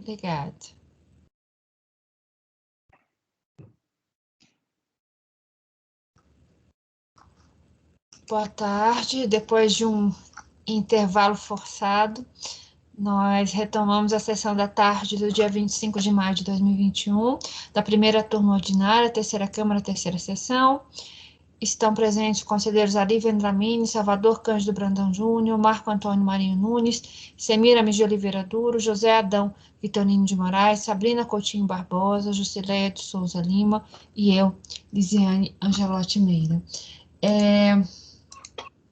Obrigada. Boa tarde. Depois de um intervalo forçado, nós retomamos a sessão da tarde do dia 25 de maio de 2021, da primeira turma ordinária, terceira Câmara, terceira sessão. Estão presentes os conselheiros Ari Vendramini, Salvador Cândido Brandão Júnior, Marco Antônio Marinho Nunes, Semiramis de Oliveira Duro, José Adão Vitorino de Moraes, Sabrina Coutinho Barbosa, Jusileia de Souza Lima e eu, Lisiane Angelotti Meira.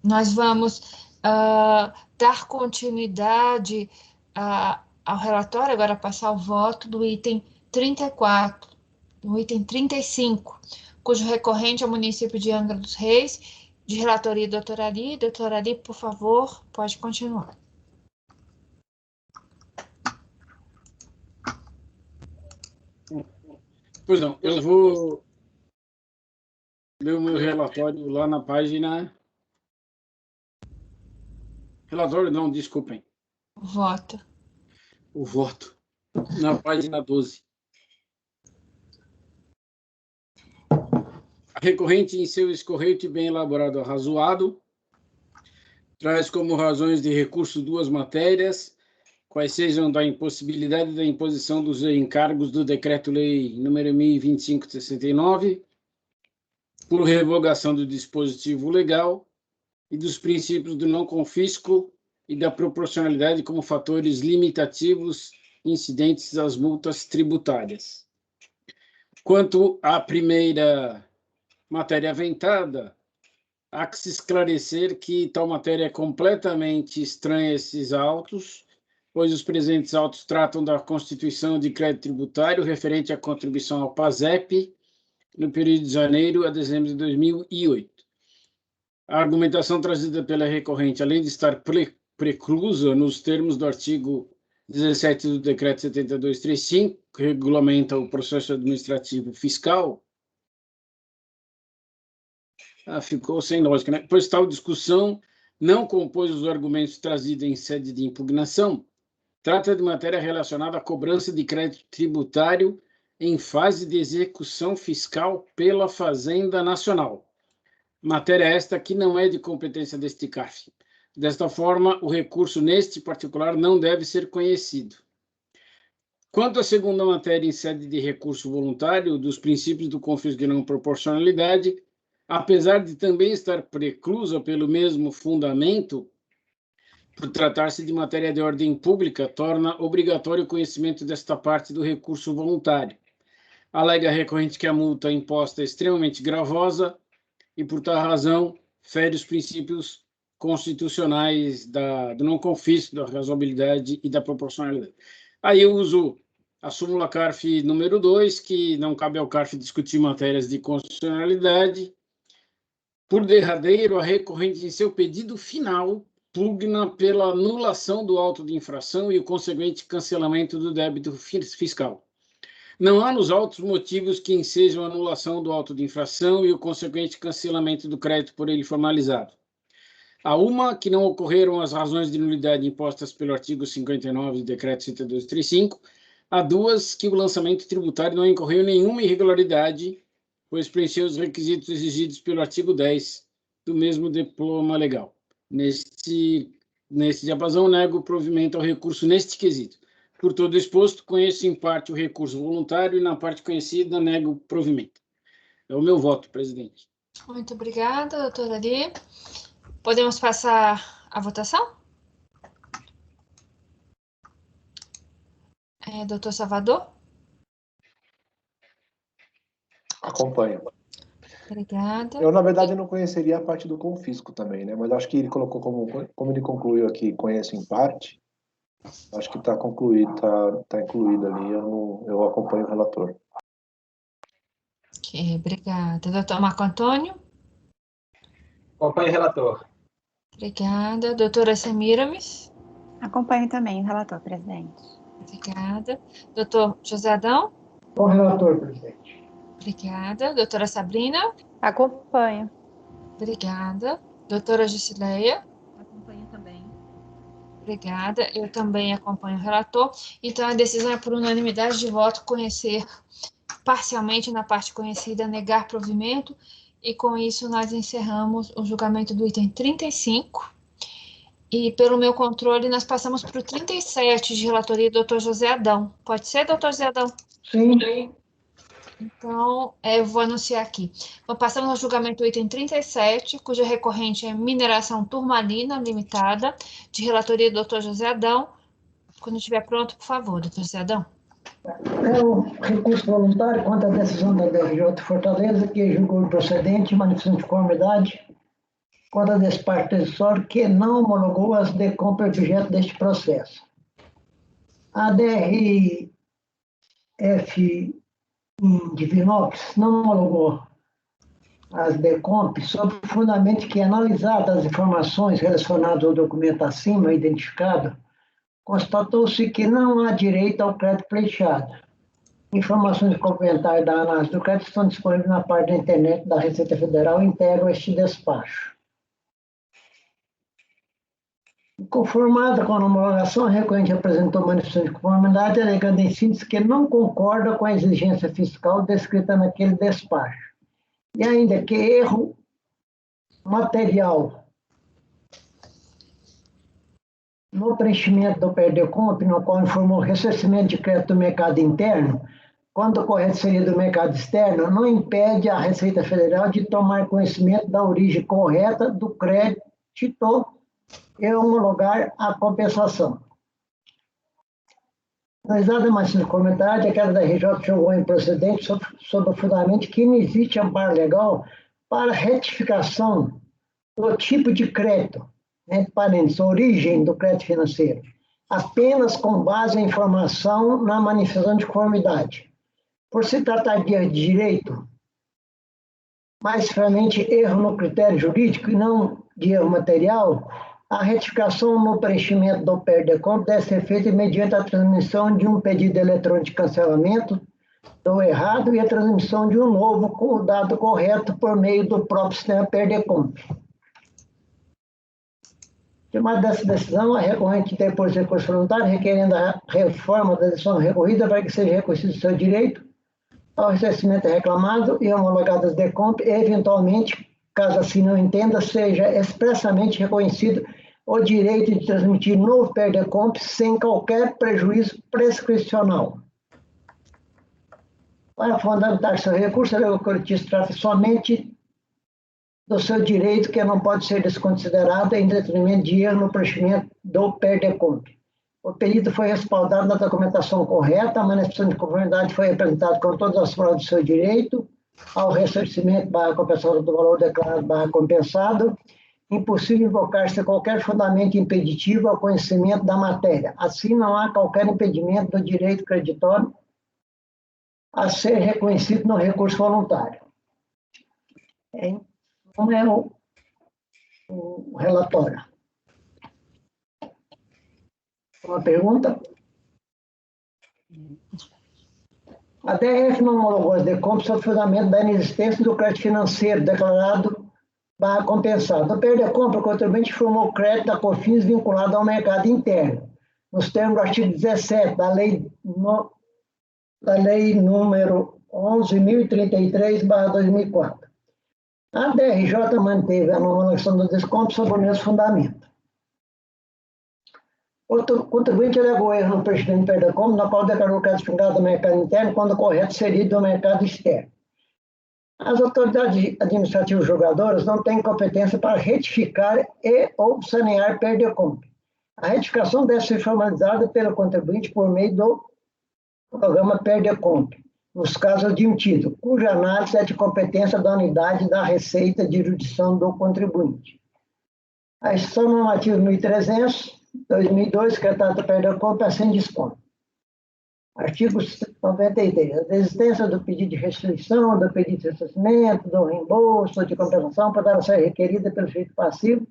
Nós vamos dar continuidade ao relatório, agora passar o voto do item 34, do item 35, cujo recorrente é o município de Angra dos Reis, de relatoria doutora Ari. Doutora Ari, por favor, pode continuar. Pois não, eu vou ler o meu relatório lá na página... Relatório não, desculpem. Voto. O voto. Na página 12. A recorrente, em seu escorreito e bem elaborado arrazoado, traz como razões de recurso duas matérias, quais sejam da impossibilidade da imposição dos encargos do Decreto-Lei nº 1025/69, por revogação do dispositivo legal e dos princípios do não confisco e da proporcionalidade como fatores limitativos incidentes às multas tributárias. Quanto à primeira matéria aventada, há que se esclarecer que tal matéria é completamente estranha a esses autos, pois os presentes autos tratam da constituição de crédito tributário referente à contribuição ao PASEP no período de janeiro a dezembro de 2008. A argumentação trazida pela recorrente, além de estar preclusa nos termos do artigo 17 do Decreto 7235, que regulamenta o processo administrativo fiscal, ficou sem lógica, né? Pois tal discussão não compôs os argumentos trazidos em sede de impugnação, trata de matéria relacionada à cobrança de crédito tributário em fase de execução fiscal pela Fazenda Nacional. Matéria esta que não é de competência deste CARF. Desta forma, o recurso neste particular não deve ser conhecido. Quanto à segunda matéria em sede de recurso voluntário, dos princípios do confisco e não proporcionalidade, apesar de também estar preclusa pelo mesmo fundamento, por tratar-se de matéria de ordem pública, torna obrigatório o conhecimento desta parte do recurso voluntário. Alega a recorrente que a multa imposta é extremamente gravosa e, por tal razão, fere os princípios constitucionais do não confisco, da razoabilidade e da proporcionalidade. Aí eu uso a súmula CARF número 2, que não cabe ao CARF discutir matérias de constitucionalidade. Por derradeiro, a recorrente, em seu pedido final, pugna pela anulação do auto de infração e o consequente cancelamento do débito fiscal. Não há nos autos motivos que ensejam a anulação do auto de infração e o consequente cancelamento do crédito por ele formalizado. Há uma que não ocorreram as razões de nulidade impostas pelo artigo 59 do Decreto 7235, há duas que o lançamento tributário não incorreu em nenhuma irregularidade, pois preencheu os requisitos exigidos pelo artigo 10 do mesmo diploma legal. Neste diapasão, nego o provimento ao recurso neste quesito. Por todo exposto, conheço em parte o recurso voluntário e na parte conhecida, nego o provimento. É o meu voto, presidente. Muito obrigada, doutora Ari. Podemos passar à votação? Doutor Salvador? Acompanho. Obrigada. Eu, na verdade, não conheceria a parte do confisco também, né? Mas acho que ele colocou como ele concluiu aqui, conheço em parte, acho que está concluído, tá incluído ali, eu acompanho o relator. Ok, obrigada. Doutor Marco Antônio? Acompanho o relator. Obrigada. Doutora Semiramis? Acompanho também o relator, presidente. Obrigada. Doutor José Adão? Com o relator, presidente. Obrigada. Doutora Sabrina? Acompanho. Obrigada. Doutora Jusileia? Acompanho também. Obrigada. Eu também acompanho o relator. Então, a decisão é por unanimidade de voto conhecer parcialmente na parte conhecida, negar provimento, e com isso nós encerramos o julgamento do item 35. E pelo meu controle, nós passamos para o 37 de relatoria do Dr. José Adão. Pode ser, doutor José Adão? Sim. Então, eu vou anunciar aqui. Então, passamos ao julgamento do item 37, cuja recorrente é Mineração Turmalina Limitada, de relatoria do Dr. José Adão. Quando estiver pronto, por favor, doutor José Adão. É o recurso voluntário contra a decisão da DRJ Fortaleza, que julgou improcedente, manifestando de conformidade contra a despacho decisório que não homologou as DECOMP objeto deste processo. A DRF em Divinópolis não homologou as DECOMP sob o fundamento que, analisadas as informações relacionadas ao documento acima identificado, constatou-se que não há direito ao crédito pleiteado. Informações complementares da análise do crédito estão disponíveis na página da internet da Receita Federal e integram este despacho. Conformada com a homologação, a recorrente apresentou manifestação de conformidade, alegando em síntese que não concorda com a exigência fiscal descrita naquele despacho. E ainda que erro material no preenchimento do PERDECOMP, no qual informou ressarcimento de crédito do mercado interno, quando o correto seria do mercado externo, não impede a Receita Federal de tomar conhecimento da origem correta do crédito e homologar a compensação. Analisada a maciça de comentário, a queda da RJ julgou improcedente sob o fundamento que não existe amparo legal para retificação do tipo de crédito, entre parênteses, origem do crédito financeiro, apenas com base em informação na manifestação de conformidade. Por se tratar de direito, mais frequentemente erro no critério jurídico e não de erro material, a retificação no preenchimento do PERDECOMP deve ser feita mediante a transmissão de um pedido eletrônico de cancelamento do errado e a transmissão de um novo com o dado correto por meio do próprio sistema PERDECOMP. Tomada dessa decisão, a recorrente depois de recurso voluntário, requerendo a reforma da decisão recorrida para que seja reconhecido o seu direito ao ressarcimento reclamado e homologadas DECOMP, e, eventualmente, caso assim não entenda, seja expressamente reconhecido o direito de transmitir novo PERDECOMP sem qualquer prejuízo prescricional. Para fundamentar seu recurso, a lei corretista trata somente do seu direito, que não pode ser desconsiderado em detrimento de erro no preenchimento do PERDECOMP. O pedido foi respaldado na documentação correta, a manifestação de conformidade foi apresentada com todas as provas do seu direito ao ressarcimento / compensação do valor declarado / compensado. Impossível invocar-se qualquer fundamento impeditivo ao conhecimento da matéria. Assim, não há qualquer impedimento do direito creditório a ser reconhecido no recurso voluntário. Como é o relatório? Uma pergunta? A DRF não homologou as DECOMP sob o fundamento da inexistência do crédito financeiro declarado / compensado. No PERDECOMP, o contribuinte informou crédito da COFINS vinculado ao mercado interno, nos termos do artigo 17 da lei número 11.033/2004. A DRJ manteve a homologação do DECOMP sob o mesmo fundamento. O contribuinte alegou erro no preenchimento do PERDECOMP, no qual declarou o crédito vinculado ao mercado interno, quando o correto seria do mercado externo. As autoridades administrativas julgadoras não têm competência para retificar e ou sanear PERDECOMP. A retificação deve ser formalizada pelo contribuinte por meio do programa PERDECOMP, nos casos admitidos, cuja análise é de competência da unidade da Receita de Jurisdição do contribuinte. A Instituição Normativa 1300/2002, que trata do PERDECOMP, assim dispõe. Artigo 93. A desistência do pedido de restrição, do pedido de ressarcimento, do reembolso, de compensação, poderá ser requerida pelo sujeito passivo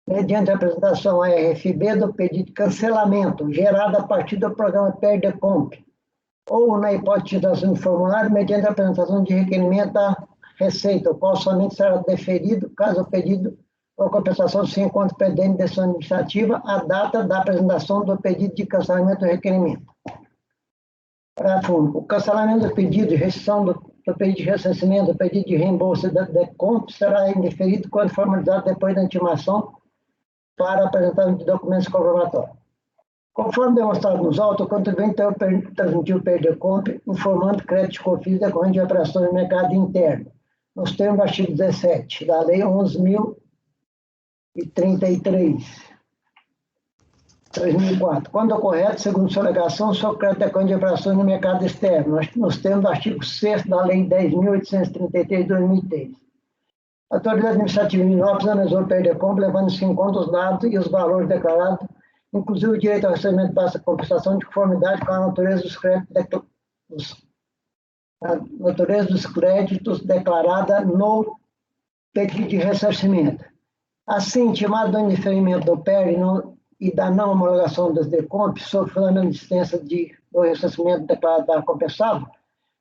mediante a apresentação à RFB do pedido de cancelamento gerado a partir do programa PERDECOMP, ou, na hipótese de ação de formulário, mediante a apresentação de requerimento da Receita, o qual somente será deferido caso o pedido ou compensação se encontra pendente de decisão administrativa a data da apresentação do pedido de cancelamento do requerimento. Parágrafo único. O cancelamento do pedido de rescisão do pedido de ressarcimento, do pedido de reembolso da DECOMP será indeferido quando formalizado depois da intimação para apresentar de documentos comprobatórios. Conforme demonstrado nos autos, o contribuinte transmitiu o PERDECOMP informando crédito de confis decorrente de operações no mercado interno, nos termos do artigo 17 da Lei 11.033, 2004. Quando correto, segundo sua alegação, seu crédito decorrente de operações no mercado externo, nos termos do artigo 6º da Lei 10.833, 2003. A autoridade administrativa de Nilópolis analisou o PERDECOMP, levando-se em conta os dados e os valores declarados, inclusive o direito ao recebimento de baixa compensação de conformidade com a natureza dos créditos declarada no pedido de ressarcimento. Assim, intimado do indeferimento do PER e da não homologação das DECOMP, sob fundamento de existência do ressarcimento declarado da compensado,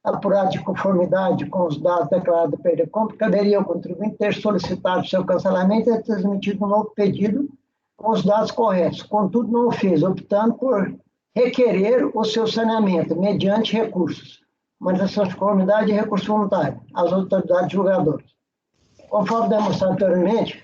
apurado de conformidade com os dados declarados do PERDECOMP, caberia ao contribuinte ter solicitado seu cancelamento e ter transmitido um novo pedido com os dados corretos. Contudo, não o fez, optando por requerer o seu saneamento mediante recursos, manifestação de conformidade e recurso voluntário às autoridades julgadoras. Conforme demonstrado anteriormente,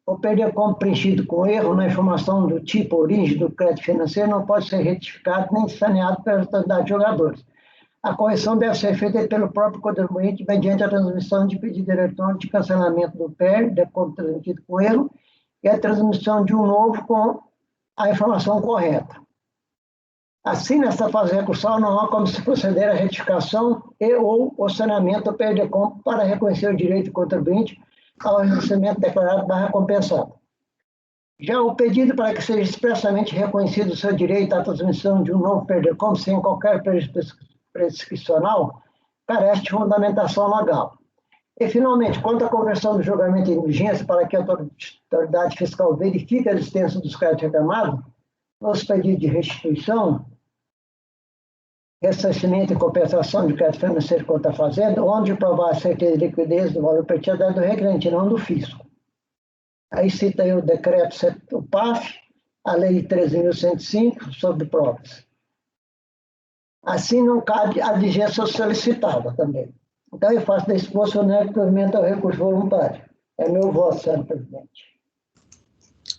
o PERDECOMP preenchido com erro na informação do tipo origem do crédito financeiro não pode ser retificado nem saneado pelas autoridades julgadoras. A correção deve ser feita pelo próprio contribuinte mediante a transmissão de pedido eletrônico de cancelamento do PERDECOMP transmitido com erro e a transmissão de um novo com a informação correta. Assim, nesta fase recursal, não há como se proceder à retificação e ou o saneamento do PERDECOMP para reconhecer o direito do contribuinte ao recebimento declarado barra compensado. Já o pedido para que seja expressamente reconhecido o seu direito à transmissão de um novo PERDECOMP sem qualquer prescricional carece de fundamentação legal. E, finalmente, quanto à conversão do julgamento em urgência para que a autoridade fiscal verifique a existência dos créditos reclamados, nos pedidos de restituição, ressarcimento e compensação de crédito financeiro contra a fazenda, onde provar a certeza de liquidez do valor pertinente do requerente, não do fisco. Aí cita aí o decreto, o PAF, a lei 13.105, sobre provas. Assim, não cabe a vigência solicitada também. Então, eu faço desse posicionamento provimento ao recurso voluntário. É meu voto, senhor presidente.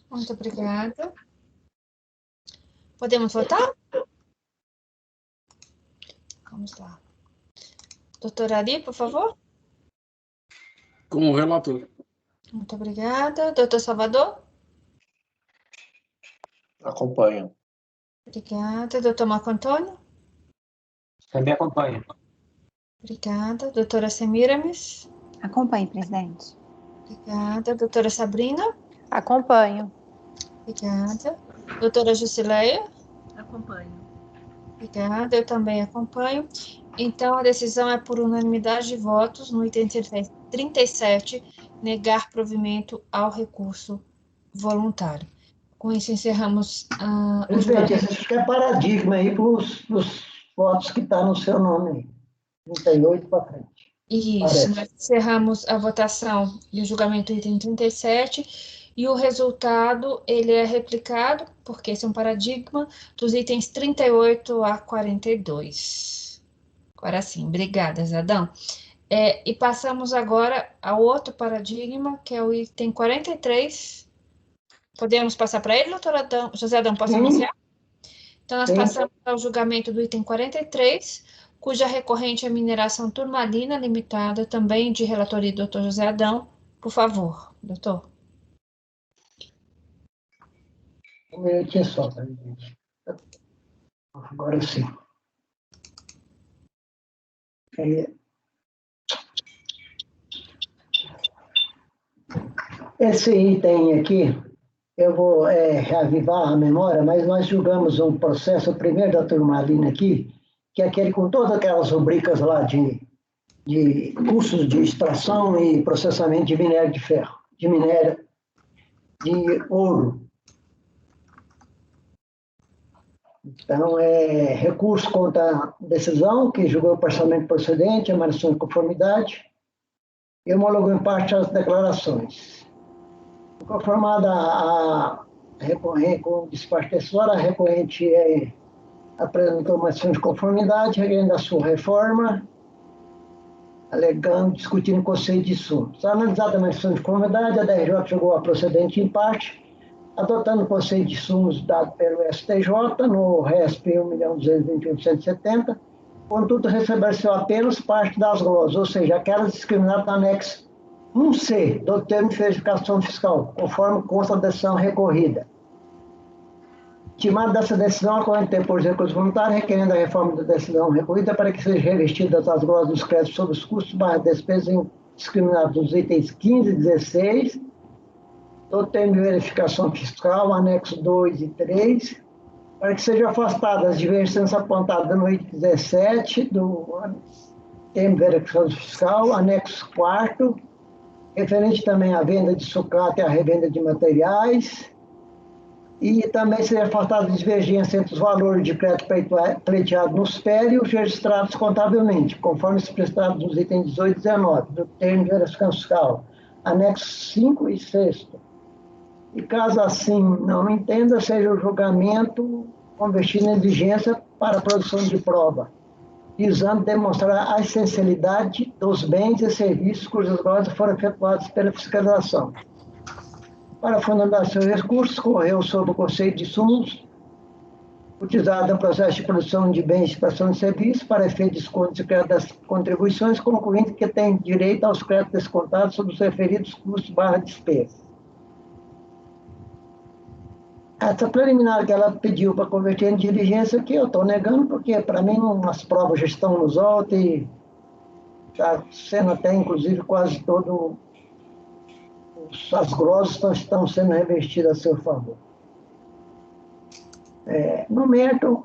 Muito obrigada. Podemos votar? Vamos lá. Doutor Ari, por favor. Como relator. Muito obrigada. Doutor Salvador? Acompanho. Obrigada. Doutor Marco Antônio? Também acompanho. Obrigada. Doutora Semiramis? Acompanhe, presidente. Obrigada. Doutora Sabrina? Acompanho. Obrigada. Doutora Jusileia? Acompanho. Obrigada, eu também acompanho. Então, a decisão é por unanimidade de votos no item 37, negar provimento ao recurso voluntário. Com isso, encerramos o Presidente, julgamento. esse é paradigma aí para os votos que estão no seu nome aí. 38 para frente. Isso, nós encerramos a votação e o julgamento do item 37, e o resultado, ele é replicado, porque esse é um paradigma, dos itens 38 a 42. Agora sim, obrigada, Zadão. E passamos agora ao outro paradigma, que é o item 43. Podemos passar para ele, doutor Adão? José Adão, posso iniciar? Então, nós passamos ao julgamento do item 43, cuja recorrente é mineração Turmalina Limitada, também de relatoria do doutor José Adão. Por favor, doutor. Um minutinho só, presidente. Agora sim. Esse item aqui, eu vou reavivar a memória, mas nós julgamos um processo, o primeiro da Turmalina aqui, que é aquele com todas aquelas rubricas lá de custos de extração e processamento de minério de ferro, de minério de ouro. Então, recurso contra a decisão, que julgou o parcialmente procedente, a manutenção de conformidade, e homologou em parte as declarações. Conformada a recorrente com o despacho decisório, a recorrente apresentou uma ação de conformidade, requerendo a sua reforma, alegando, discutindo o conceito de insumos. Analisada a menção de conformidade, a DRJ julgou a procedente em parte, adotando o conceito de insumos dado pelo STJ no RESP 1.221.170, contudo, recebeu-se apenas parte das glosas, ou seja, aquelas discriminadas no anexo 1C do termo de verificação fiscal, conforme consta da decisão recorrida. Intimada dessa decisão, a corrente tem por recurso voluntário, requerendo a reforma da decisão recorrida para que seja revestidas as glosas dos créditos sobre os custos / despesas discriminados nos itens 15 e 16, do termo de verificação fiscal, anexo 2 e 3, para que sejam afastadas as divergências apontadas no item 17 do termo de verificação fiscal, anexo 4, referente também à venda de sucata e à revenda de materiais, e também seja afastada a divergência entre os valores de crédito pleiteado nos PER e os registrados contabilmente, conforme expressado nos itens 18 e 19 do termo de verificação fiscal, anexo 5 e 6. E caso assim não entenda, seja o julgamento convertido em exigência para a produção de prova, visando demonstrar a essencialidade dos bens e serviços cujas glosas foram efetuadas pela fiscalização. Para fundamentar seus recursos, correu sobre o conceito de insumos utilizado no processo de produção de bens e prestação de serviços para efeito de desconto de crédito das contribuições, concluindo que tem direito aos créditos descontados sobre os referidos custos / despesas. Essa preliminar que ela pediu para converter em diligência aqui, eu estou negando, porque para mim as provas já estão nos autos e está sendo até, inclusive, quase todo as glosas estão sendo revestidas a seu favor. No mérito,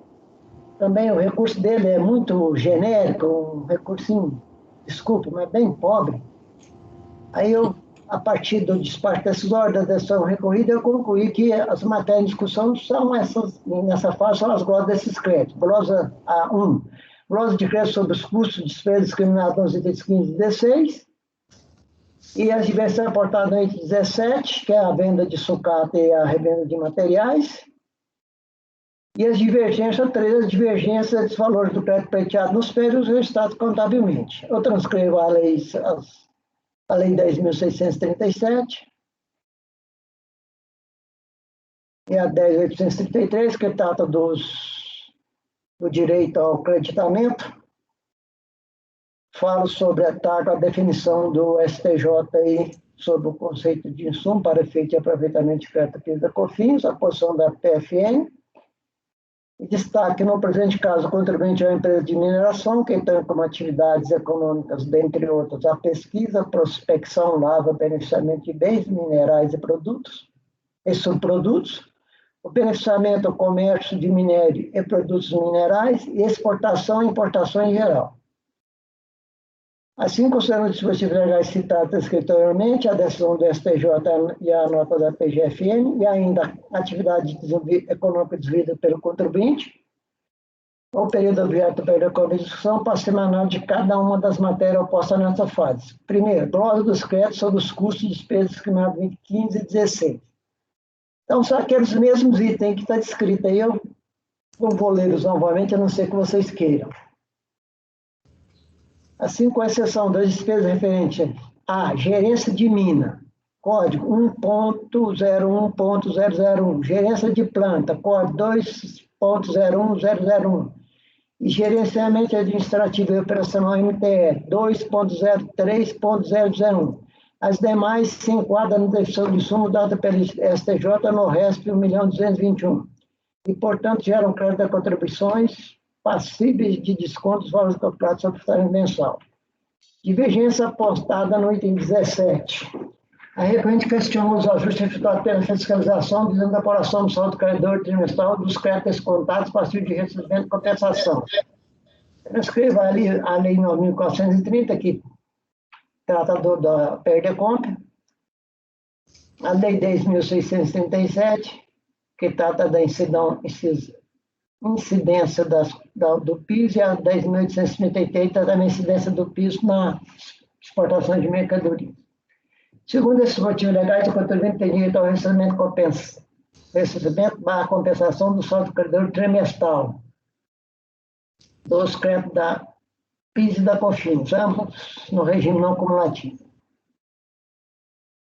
também o recurso dele é muito genérico, um recurso, desculpe, mas bem pobre. Aí eu, a partir do despacho decisório da decisão recorrida, eu concluí que as matérias em discussão são essas, nessa fase, são as glosas desses créditos. Glosa A1, glosa de crédito sobre os custos de despesas discriminadas nos itens 15 e 16, e as divergências aportadas no item 17, que é a venda de sucata e a revenda de materiais, e as divergências 3, as divergências dos valores do crédito pleiteado nos PER e os registrados contabilmente. Eu transcrevo a lei 10.637 e a 10.833, que trata do direito ao creditamento. Falo sobre a definição do STJ aí, sobre o conceito de insumo para efeito de aproveitamento de crédito PIS da COFINS, a posição da PFN. E destaque, no presente caso, o contribuinte é uma empresa de mineração, que tem como atividades econômicas, dentre outras, a pesquisa, prospecção, lavra, beneficiamento de bens minerais e produtos e subprodutos, o beneficiamento ao comércio de minério e produtos minerais e exportação e importação em geral. Assim, considerando os dispositivos legais citados escritorialmente, a decisão do STJ e a nota da PGFN, e ainda a atividade econômica desenvolvida pelo contribuinte, o período objeto da discussão, passo semanal de cada uma das matérias opostas nessa fase. Primeiro, glosa dos créditos sobre os custos e despesas discriminados em 15 e 16. Então, são aqueles mesmos itens que está descrito aí, eu não vou lê-los novamente, a não ser que vocês queiram. Assim, com exceção das despesas referentes à gerência de mina, código 1.01.001, gerência de planta, código 2.01001, e gerenciamento administrativo e operacional MTE 2.03.001. As demais se enquadram na definição de insumo dada pelo STJ no RESP 1.221, e, portanto, geram crédito a contribuições passíveis de descontos valores calculados sobre o tarifo mensal. Divergência apostada no item 17. A recorrente questiona os ajustes efetuados pela fiscalização, visando a apuração do saldo credor trimestral dos créditos descontados passíveis de recebimento de compensação. Eu escrevo ali a Lei 9.430, que trata da PERDECOMP, a Lei 10.637, que trata da incidência do PIS, e a 10.833 trata da incidência do PIS exportações de mercadorias. Segundo esses motivos legais, o contribuinte tem direito ao recebimento barra compensação do saldo credor trimestral dos créditos da PIS e da COFINS, ambos no regime não cumulativo.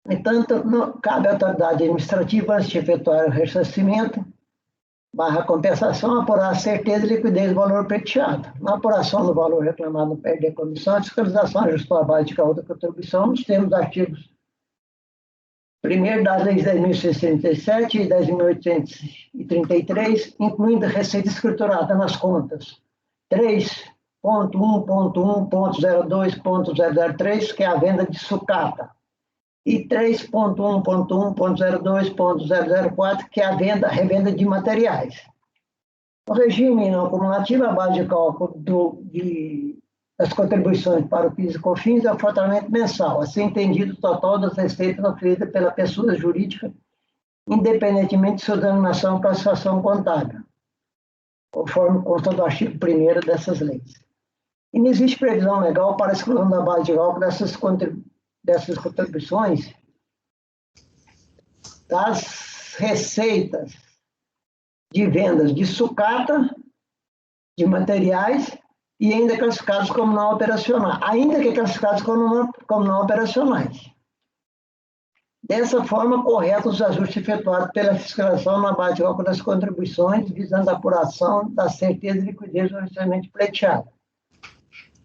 No entanto, cabe à autoridade administrativa, antes de efetuar o ressarcimento, barra compensação, apurar a certeza e liquidez do valor pleiteado. Na apuração do valor reclamado no perde de comissão, a fiscalização ajustou a base de cálculo da contribuição nos termos dos artigos 1º das leis 10.637 e 10.833, incluindo a receita escriturada nas contas 3.1.1.02.003, que é a venda de sucata, e 3.1.1.02.004, que é a revenda de materiais. No regime não cumulativo, a base de cálculo das contribuições para o PIS e COFINS é o faturamento mensal, assim entendido o total das receitas oferidas pela pessoa jurídica, independentemente de sua denominação ou classificação contábil, conforme consta do artigo 1º dessas leis. E não existe previsão legal para a exclusão da base de cálculo dessas contribuições das receitas de vendas de sucata, de materiais, e ainda classificados como não operacionais, Dessa forma, corretos os ajustes efetuados pela fiscalização na base de cálculo das contribuições, visando a apuração da certeza e liquidez do recebimento pleiteado.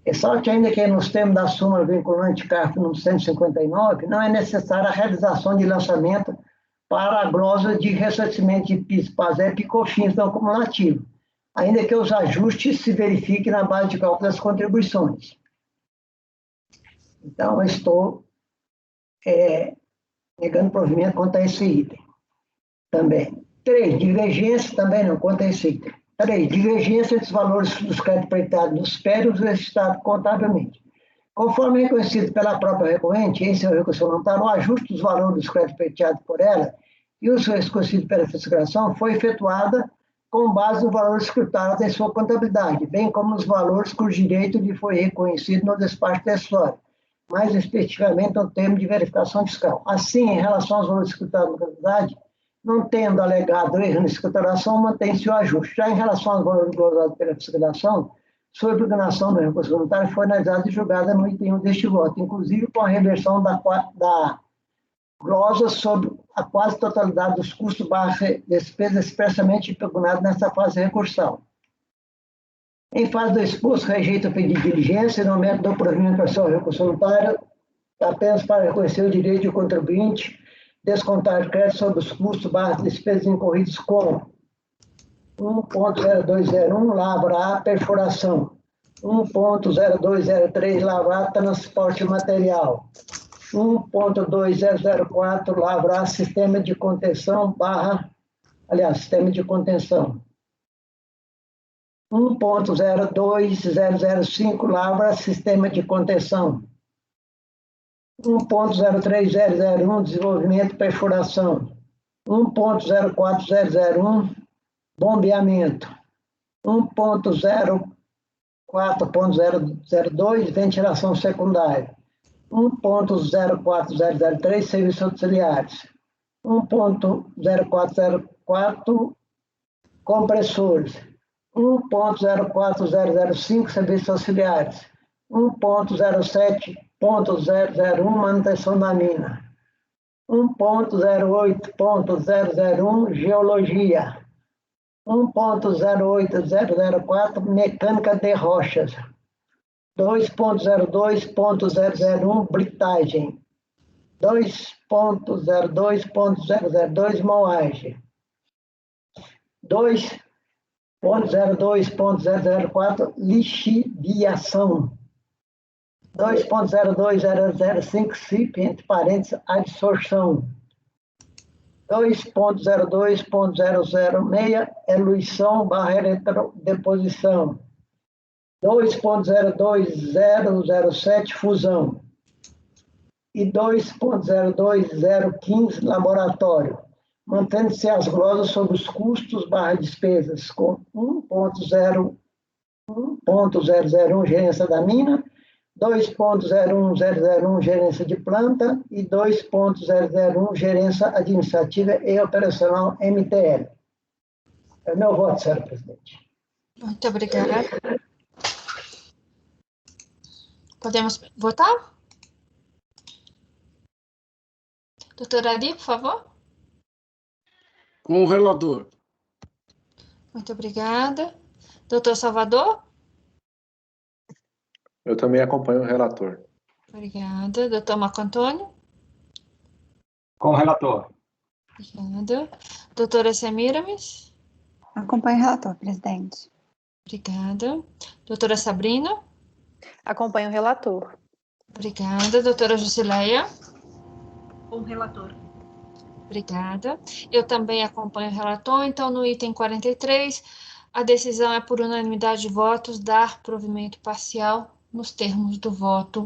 Ressalte ainda que nos termos da súmula vinculante CARF número 159, não é necessária a realização de lançamento para a glosa de ressarcimento de PIS, PASEP e COFINS não cumulativo, ainda que os ajustes se verifiquem na base de cálculo das contribuições. Então, eu estou negando provimento quanto a esse item. Também. 3. Divergência, também não, quanto a esse item. 3. Divergência entre os valores dos créditos pleiteados dos PERs e registrados contabilmente. Conforme reconhecido pela própria recorrente, em seu recurso voluntário, o ajuste dos valores dos créditos pleiteados por ela e o seu reconhecido pela fiscalização foi efetuada com base no valor escrutado em sua contabilidade, bem como nos valores cujo direito lhe foi reconhecido no despacho acessório, mais especificamente no termo de verificação fiscal. Assim, em relação aos valores escrutados na contabilidade, não tendo alegado erro na escrituração, mantém-se o ajuste. Já em relação aos valores glosados pela fiscalização, sua impugnação do recurso voluntário foi analisada e julgada no item 1 deste voto, inclusive com a reversão da glosa sobre a quase totalidade dos custos barra despesas expressamente impugnados nessa fase recursal. Em fase do exposto, rejeita o pedido de diligência e no método do provimento para seu recurso voluntário, apenas para reconhecer o direito do contribuinte, descontar crédito sobre os custos barra despesas incorridos com 1.0201, lavra A, perfuração, 1.0203, lavra A, transporte material, 1.2004, lavra A, sistema de contenção, sistema de contenção, 1.02005, lavra sistema de contenção, 1.03001, desenvolvimento perfuração, 1.04001, bombeamento, 1.04.002, ventilação secundária, 1.04003, serviços auxiliares, 1.0404, compressores, 1.04005, serviços auxiliares, 1.07.001, manutenção da mina, 1.08.001, geologia, 1.08004, mecânica de rochas, 2.02.001, britagem, 2.02.002, moagem, 2.02.004, lixiviação, 2.02005, CIP, entre parênteses, absorção, 2.02.006, eluição barra eletrodeposição, 2.02007, fusão, e 2.02015, laboratório, mantendo-se as glosas sobre os custos barra despesas com 1.001, gerência da mina, 2.01001 gerência de planta e 2.001 gerência administrativa e operacional MTL. É meu voto, senhora presidente. Muito obrigada. Podemos votar? Doutora Ari, por favor. Com o relator. Muito obrigada. Doutor Salvador? Eu também acompanho o relator. Obrigada. Doutor Marco Antônio? Com o relator. Obrigada. Doutora Semiramis? Acompanho o relator, presidente. Obrigada. Doutora Sabrina? Acompanho o relator. Obrigada. Doutora Jusileia? Com o relator. Obrigada. Eu também acompanho o relator, então no item 43, a decisão é por unanimidade de votos dar provimento parcial nos termos do voto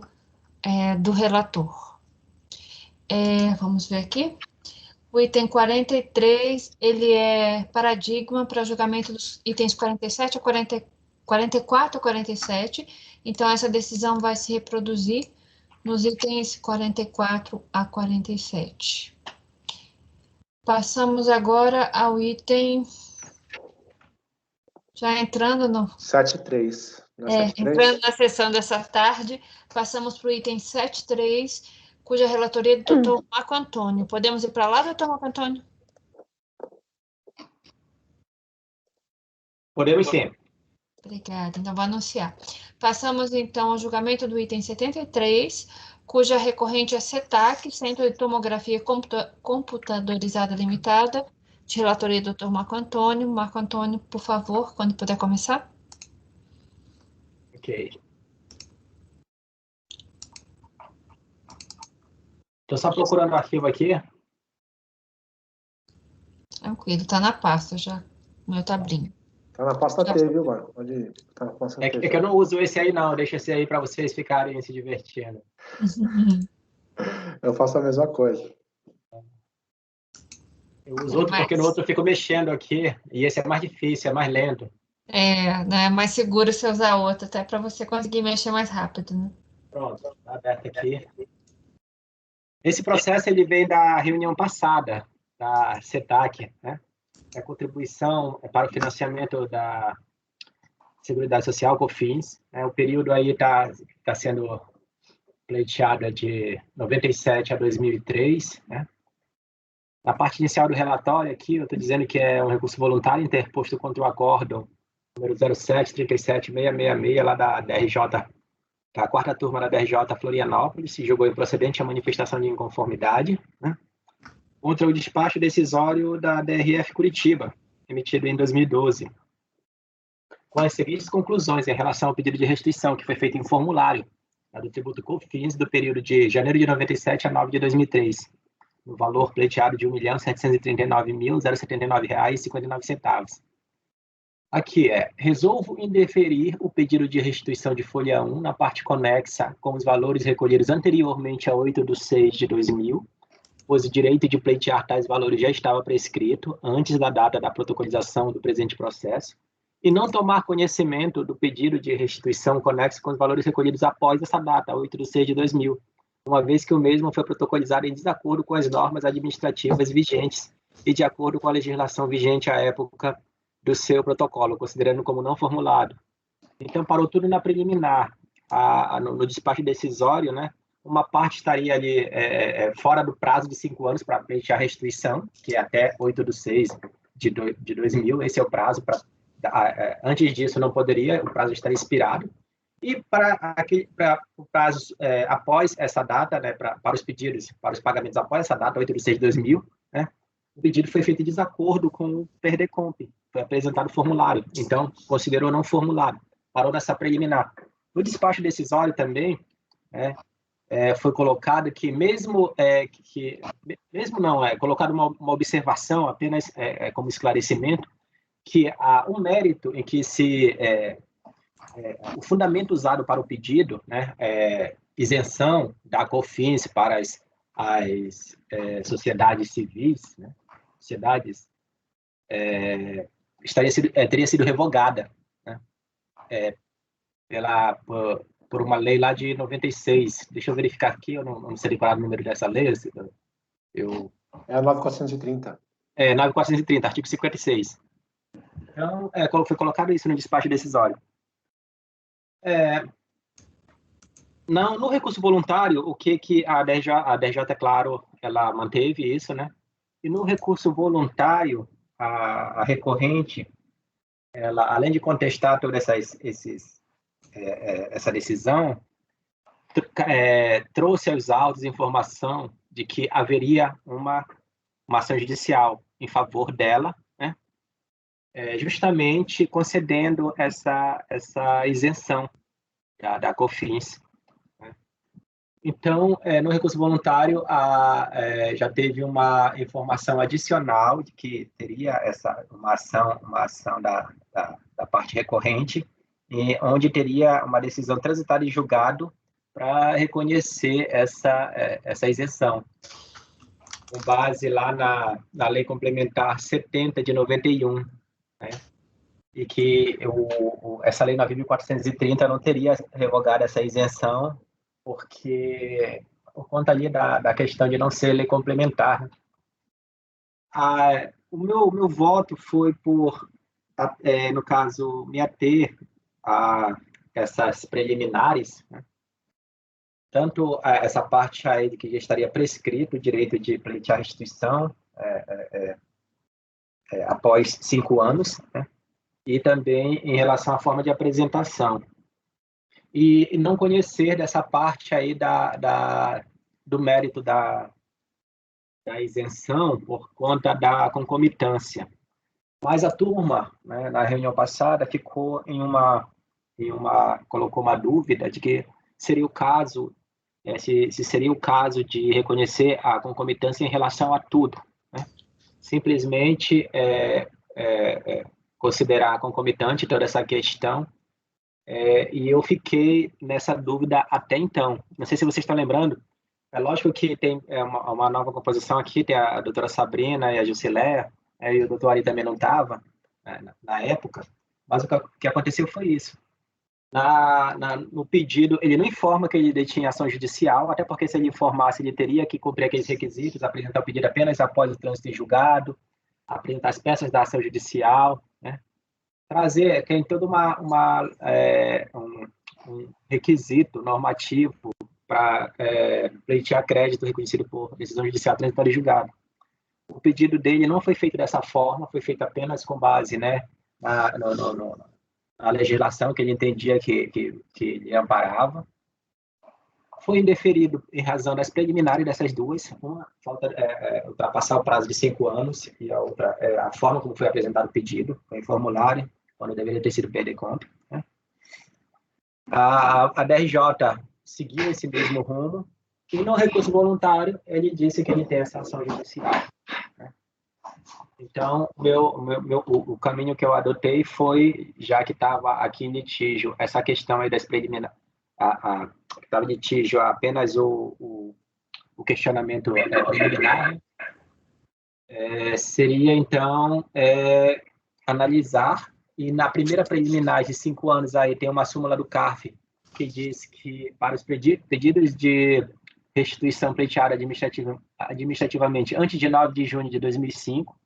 do relator. Vamos ver aqui. O item 43, ele é paradigma para julgamento dos itens 47 a 44 a 47, então essa decisão vai se reproduzir nos itens 44 a 47. Passamos agora ao item, já entrando no... 7.3. Entrando na sessão dessa tarde, passamos para o item 7.3, cuja relatoria é do doutor Marco Antônio. Podemos ir para lá, doutor Marco Antônio? Podemos sim. Obrigada, então vou anunciar. Passamos então ao julgamento do item 73, cuja recorrente é CETAC, Centro de Tomografia Computadorizada Limitada, de relatoria do Dr. Marco Antônio. Marco Antônio, por favor, quando puder começar. Ok. Estou só procurando o arquivo aqui. Tranquilo, está na pasta já. O meu tá abrindo. Tá na pasta T, viu, Marco? Pode ir. Tá na pasta T. É que eu não uso esse aí, não. Deixa esse aí para vocês ficarem se divertindo. Eu faço a mesma coisa. Eu uso outro porque no outro eu fico mexendo aqui. E esse é mais difícil, é mais lento. Né, é mais seguro você usar outro, até para você conseguir mexer mais rápido, né? Pronto, está aberto aqui. Esse processo ele vem da reunião passada, da CETAC, né? A contribuição para o financiamento da Seguridade Social, COFINS. Né? O período aí está sendo pleiteado de 97 a 2003. Né? Na parte inicial do relatório aqui, eu estou dizendo que é um recurso voluntário interposto contra o acórdão número 0737666, lá da DRJ, da quarta turma da DRJ Florianópolis, se julgou improcedente a manifestação de inconformidade, né? Contra o despacho decisório da DRF Curitiba, emitido em 2012, com as seguintes conclusões em relação ao pedido de restituição, que foi feito em formulário, do tributo COFINS, do período de janeiro de 97 a 9 de 2003, no valor pleiteado de R$ 1.739.079,59. Aqui resolvo indeferir o pedido de restituição de folha 1 na parte conexa com os valores recolhidos anteriormente a 8/6/2000, pois o direito de pleitear tais valores já estava prescrito antes da data da protocolização do presente processo, e não tomar conhecimento do pedido de restituição conexo com os valores recolhidos após essa data, 8/6/2000, uma vez que o mesmo foi protocolizado em desacordo com as normas administrativas vigentes e de acordo com a legislação vigente à época do seu protocolo, considerando como não formulado. Então, parou tudo na preliminar. No despacho decisório, né, uma parte estaria ali fora do prazo de 5 anos para pleitear a restituição, que é até 8/6/2000, esse é o prazo. Antes disso, não poderia, o prazo estaria expirado. E para o prazo após essa data, né, para os pedidos, para os pagamentos após essa data, 8/6/2000, né, o pedido foi feito em desacordo com o PERDECOMP, foi apresentado formulário, então considerou não formulado, parou nessa preliminar. No despacho decisório também, foi colocado que colocado uma observação apenas como esclarecimento, que há um mérito em que o fundamento usado para o pedido, né, isenção da COFINS para as sociedades civis, né, sociedades, teria sido revogada, né, por uma lei lá de 96. Deixa eu verificar aqui, eu não sei decorar o número dessa lei. É a 9430. 9430, artigo 56. Então, foi colocado isso no despacho decisório. No recurso voluntário, o que a DRJ, é claro, ela manteve isso, né? E no recurso voluntário, a recorrente, ela, além de contestar toda essa decisão, trouxe aos autos informação de que haveria uma ação judicial em favor dela, né? Justamente concedendo essa isenção da COFINS. Né? Então, no recurso voluntário, já teve uma informação adicional de que teria uma ação da parte recorrente, onde teria uma decisão transitada em julgado para reconhecer essa isenção, com base lá na Lei Complementar 70 de 91, né? E que essa Lei 9.430 não teria revogado essa isenção, por conta ali da questão de não ser lei complementar. O meu voto foi por, no caso, me ater a essas preliminares, né? Tanto essa parte aí de que já estaria prescrito o direito de pleitear restituição após 5 anos, né? E também em relação à forma de apresentação. E não conhecer dessa parte aí do mérito da isenção por conta da concomitância. Mas a turma, né, na reunião passada, ficou colocou uma dúvida de que seria o caso, se seria o caso de reconhecer a concomitância em relação a tudo, né? Simplesmente considerar concomitante toda essa questão, e eu fiquei nessa dúvida até então. Não sei se vocês estão lembrando, é lógico que tem uma nova composição aqui, tem a doutora Sabrina e a Jusileia, e o doutor Ari também não estava, né, na época, mas o que aconteceu foi isso. No pedido, ele não informa que ele detinha ação judicial, até porque se ele informasse, ele teria que cumprir aqueles requisitos, apresentar o pedido apenas após o trânsito em julgado, apresentar as peças da ação judicial, né? Tem todo um requisito normativo para pleitear crédito reconhecido por decisão judicial transitória em julgado. O pedido dele não foi feito dessa forma, foi feito apenas com base, né, na legislação que ele entendia que ele amparava. Foi indeferido em razão das preliminares dessas duas, uma falta ultrapassar o prazo de 5 anos e a outra a forma como foi apresentado o pedido, em formulário, quando deveria ter sido PDComp, né? A DRJ seguiu esse mesmo rumo e no recurso voluntário ele disse que ele tem essa ação judicial, né? Então, o caminho que eu adotei foi, já que estava aqui em litígio, essa questão aí das preliminares, estava em litígio apenas o questionamento preliminar, seria, então, analisar, e na primeira preliminar de 5 anos aí tem uma súmula do CARF que diz que para os pedidos de restituição pleiteada administrativamente antes de 9 de junho de 2005,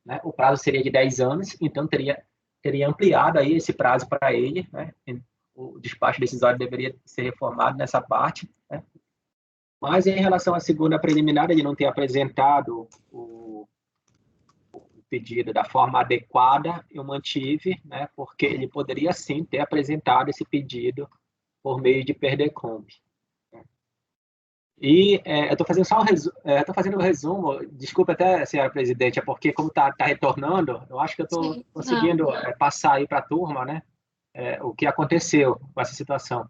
né, o prazo seria de 10 anos, então teria ampliado aí esse prazo para ele, né? O despacho decisório deveria ser reformado nessa parte, né? Mas em relação à segunda preliminar, ele não ter apresentado o pedido da forma adequada, eu mantive, né, porque ele poderia sim ter apresentado esse pedido por meio de PERDECOMP. E eu estou fazendo só um resumo, desculpa até, senhora presidente, é porque como está retornando, eu acho que eu estou conseguindo passar aí para a turma, né, o que aconteceu com essa situação.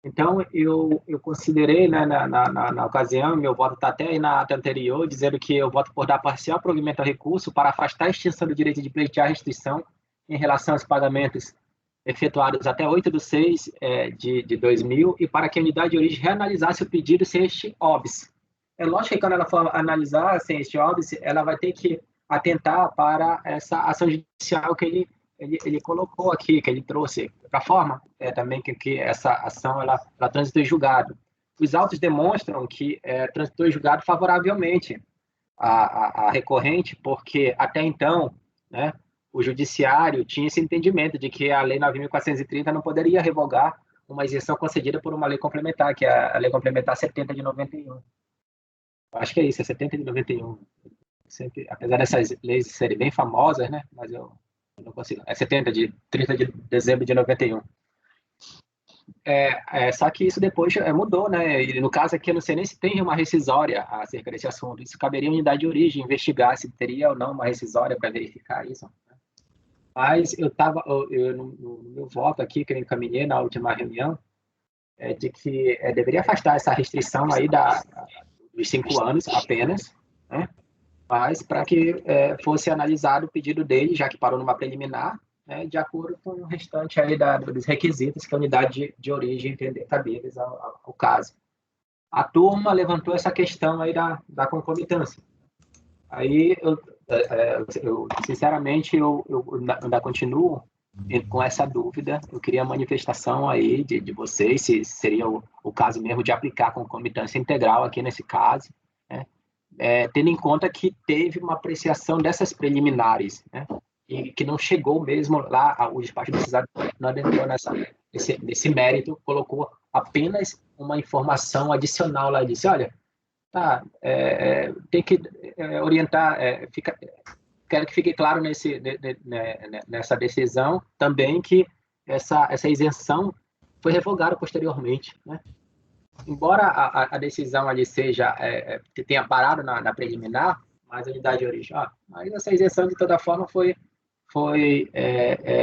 Então, eu considerei, né, na ocasião, meu voto está até aí na ata anterior, dizendo que eu voto por dar parcial provimento ao recurso para afastar a extinção do direito de pleitear restituição em relação aos pagamentos efetuados até 8/6 de 2000 e para que a unidade de origem reanalisasse o pedido sem este óbice. É lógico que quando ela for analisar sem este óbice, ela vai ter que atentar para essa ação judicial que ele ele colocou aqui, que ele trouxe para a forma também que essa ação ela transitou em julgado. Os autos demonstram que transitou em julgado favoravelmente a recorrente, porque até então, né, o judiciário tinha esse entendimento de que a Lei 9.430 não poderia revogar uma isenção concedida por uma lei complementar, que é a Lei Complementar 70 de 91. Acho que é isso, é 70 de 91. Sempre, apesar dessas leis serem bem famosas, né, mas eu não consigo. É 30 de dezembro de 91. Só que isso depois mudou, né? E no caso aqui, eu não sei nem se tem uma rescisória acerca desse assunto. Isso caberia à unidade de origem investigar se teria ou não uma rescisória para verificar isso. Né? Mas no meu voto aqui, que eu encaminhei na última reunião, de que deveria afastar essa restrição aí dos 5 anos apenas, né? Mas para que fosse analisado o pedido dele, já que parou numa preliminar, de acordo com o restante aí dos requisitos que a unidade de origem entender cabíveis ao caso. A turma levantou essa questão aí da concomitância. Aí, sinceramente, eu ainda continuo com essa dúvida. Eu queria a manifestação aí de vocês, se seria o caso mesmo de aplicar concomitância integral aqui nesse caso, né? Tendo em conta que teve uma apreciação dessas preliminares, né? E que não chegou mesmo lá, o despacho decisório não adentrou nesse mérito, colocou apenas uma informação adicional lá, disse, olha, tem que orientar, quero que fique claro nessa decisão também que essa isenção foi revogada posteriormente, né? Embora a decisão ali tenha parado na preliminar, mas a unidade de origem, mas essa isenção de toda forma foi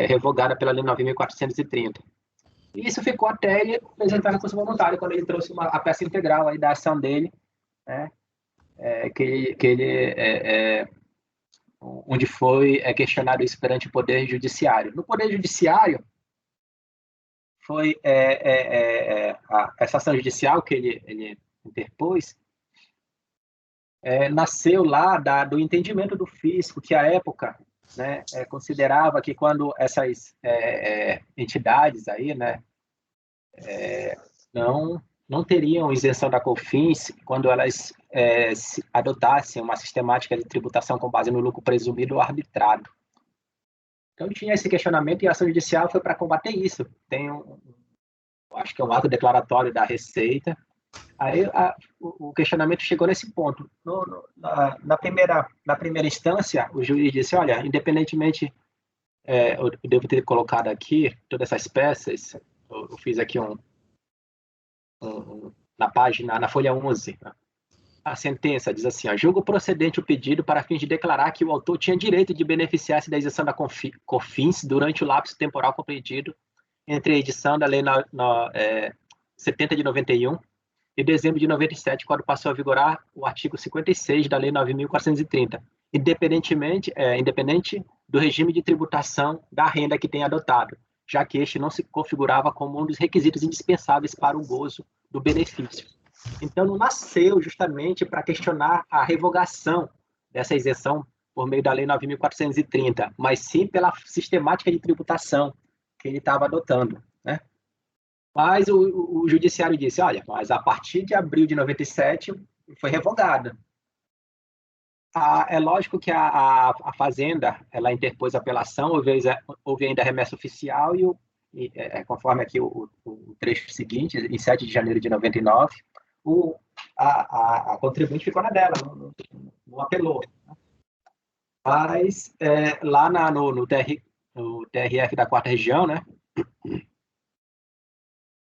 revogada pela Lei 9.430. E isso ficou até ele apresentar recurso voluntário, quando ele trouxe a peça integral aí da ação dele, né, onde foi questionado isso perante o Poder Judiciário. No Poder Judiciário, foi essa ação judicial que ele interpôs, nasceu lá do entendimento do fisco, que à época, né, considerava que quando essas entidades aí, né, não teriam isenção da COFINS quando elas adotassem uma sistemática de tributação com base no lucro presumido ou arbitrado. Então tinha esse questionamento e a ação judicial foi para combater isso. Tem acho que é um ato declaratório da Receita. Aí o questionamento chegou nesse ponto. Na primeira instância, o juiz disse, olha, independentemente, eu devo ter colocado aqui todas essas peças, eu fiz aqui na folha 11, a sentença diz assim, julgo procedente o pedido para fins de declarar que o autor tinha direito de beneficiar-se da isenção da COFINS durante o lapso temporal compreendido entre a edição da Lei 70 de 91 e dezembro de 97, quando passou a vigorar o artigo 56 da Lei 9.430, independente do regime de tributação da renda que tenha adotado, já que este não se configurava como um dos requisitos indispensáveis para o gozo do benefício. Então, não nasceu justamente para questionar a revogação dessa isenção por meio da Lei 9.430, mas sim pela sistemática de tributação que ele estava adotando, né? Mas o judiciário disse, olha, mas a partir de abril de 97 foi revogada. É lógico que a Fazenda, ela interpôs apelação, houve ainda remessa oficial conforme aqui o trecho seguinte, em 7 de janeiro de 99, a contribuinte ficou na dela, não apelou. Mas lá no TRF da 4ª Região, né,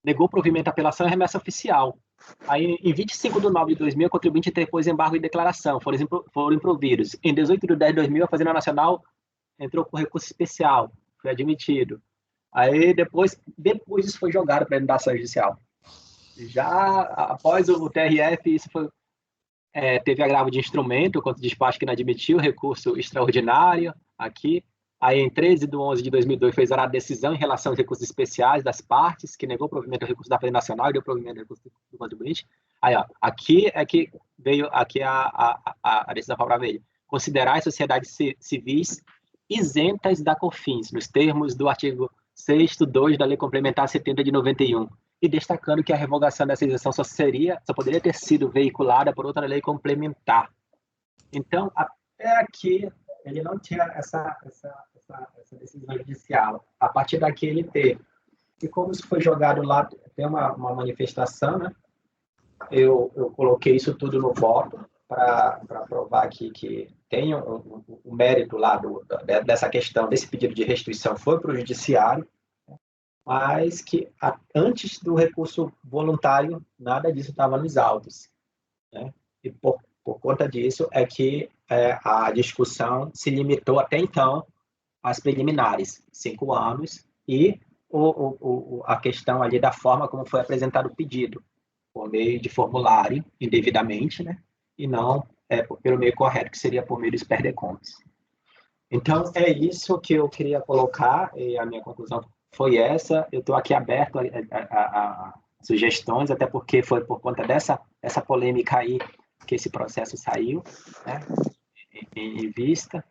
negou provimento à apelação e remessa oficial. Aí, em 25 de 9 de 2000, a contribuinte interpôs embargo e declaração, foram improvidos. Em 18 de 10 de 2000, a Fazenda Nacional entrou com recurso especial, foi admitido. Aí, depois isso foi jogado para a ação judicial. Já após o TRF, isso teve agravo de instrumento, contra o despacho que não admitiu, recurso extraordinário, aqui. Aí, em 13 de 11 de 2002, foi exarada a decisão em relação aos recursos especiais das partes, que negou o provimento do recurso da Fazenda Nacional e deu provimento do recurso do contribuinte. Aí, aqui é que veio a decisão favorável a ele. Considerar as sociedades civis isentas da COFINS, nos termos do artigo 6º, 2 da Lei Complementar 70 de 91, e destacando que a revogação dessa isenção só poderia ter sido veiculada por outra lei complementar. Então, até aqui, ele não tinha essa decisão judicial. A partir daqui, ele teve. E como isso foi jogado lá, tem uma manifestação, né? Eu coloquei isso tudo no voto para provar aqui que tem o mérito lá dessa questão, desse pedido de restituição foi para o judiciário, mas que antes do recurso voluntário, nada disso estava nos autos, né? E por conta disso é que a discussão se limitou até então às preliminares, 5 anos, e a questão ali da forma como foi apresentado o pedido, por meio de formulário, indevidamente, né? E não pelo meio correto, que seria por meio dos perdecontas. Então, é isso que eu queria colocar, e a minha conclusão foi essa. Eu estou aqui aberto a sugestões, até porque foi por conta dessa polêmica aí que esse processo saiu, né, em vista.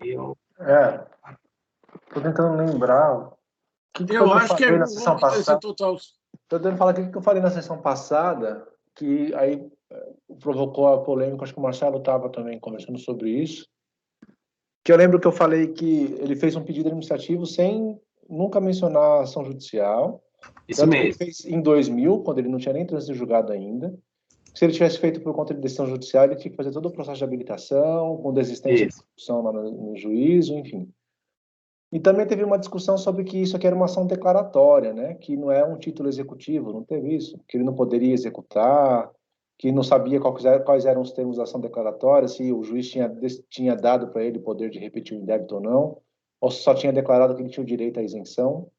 Estou tentando lembrar. Eu acho que é na sessão passada. total. Estou tentando falar o que eu falei na sessão passada, que aí provocou a polêmica. Acho que o Marcelo estava também conversando sobre isso. Que eu lembro que eu falei que ele fez um pedido administrativo sem nunca mencionar a ação judicial. Isso mesmo. Ele fez em 2000, quando ele não tinha nem trânsito julgado ainda. Se ele tivesse feito por conta de decisão judicial, ele tinha que fazer todo o processo de habilitação, com desistência de discussão lá no juízo, enfim. E também teve uma discussão sobre que isso aqui era uma ação declaratória, né? Que não é um título executivo, não teve isso. Que ele não poderia executar, que não sabia quais eram os termos da ação declaratória, se o juiz tinha dado para ele o poder de repetir o indébito ou não, ou se só tinha declarado que ele tinha o direito à isenção.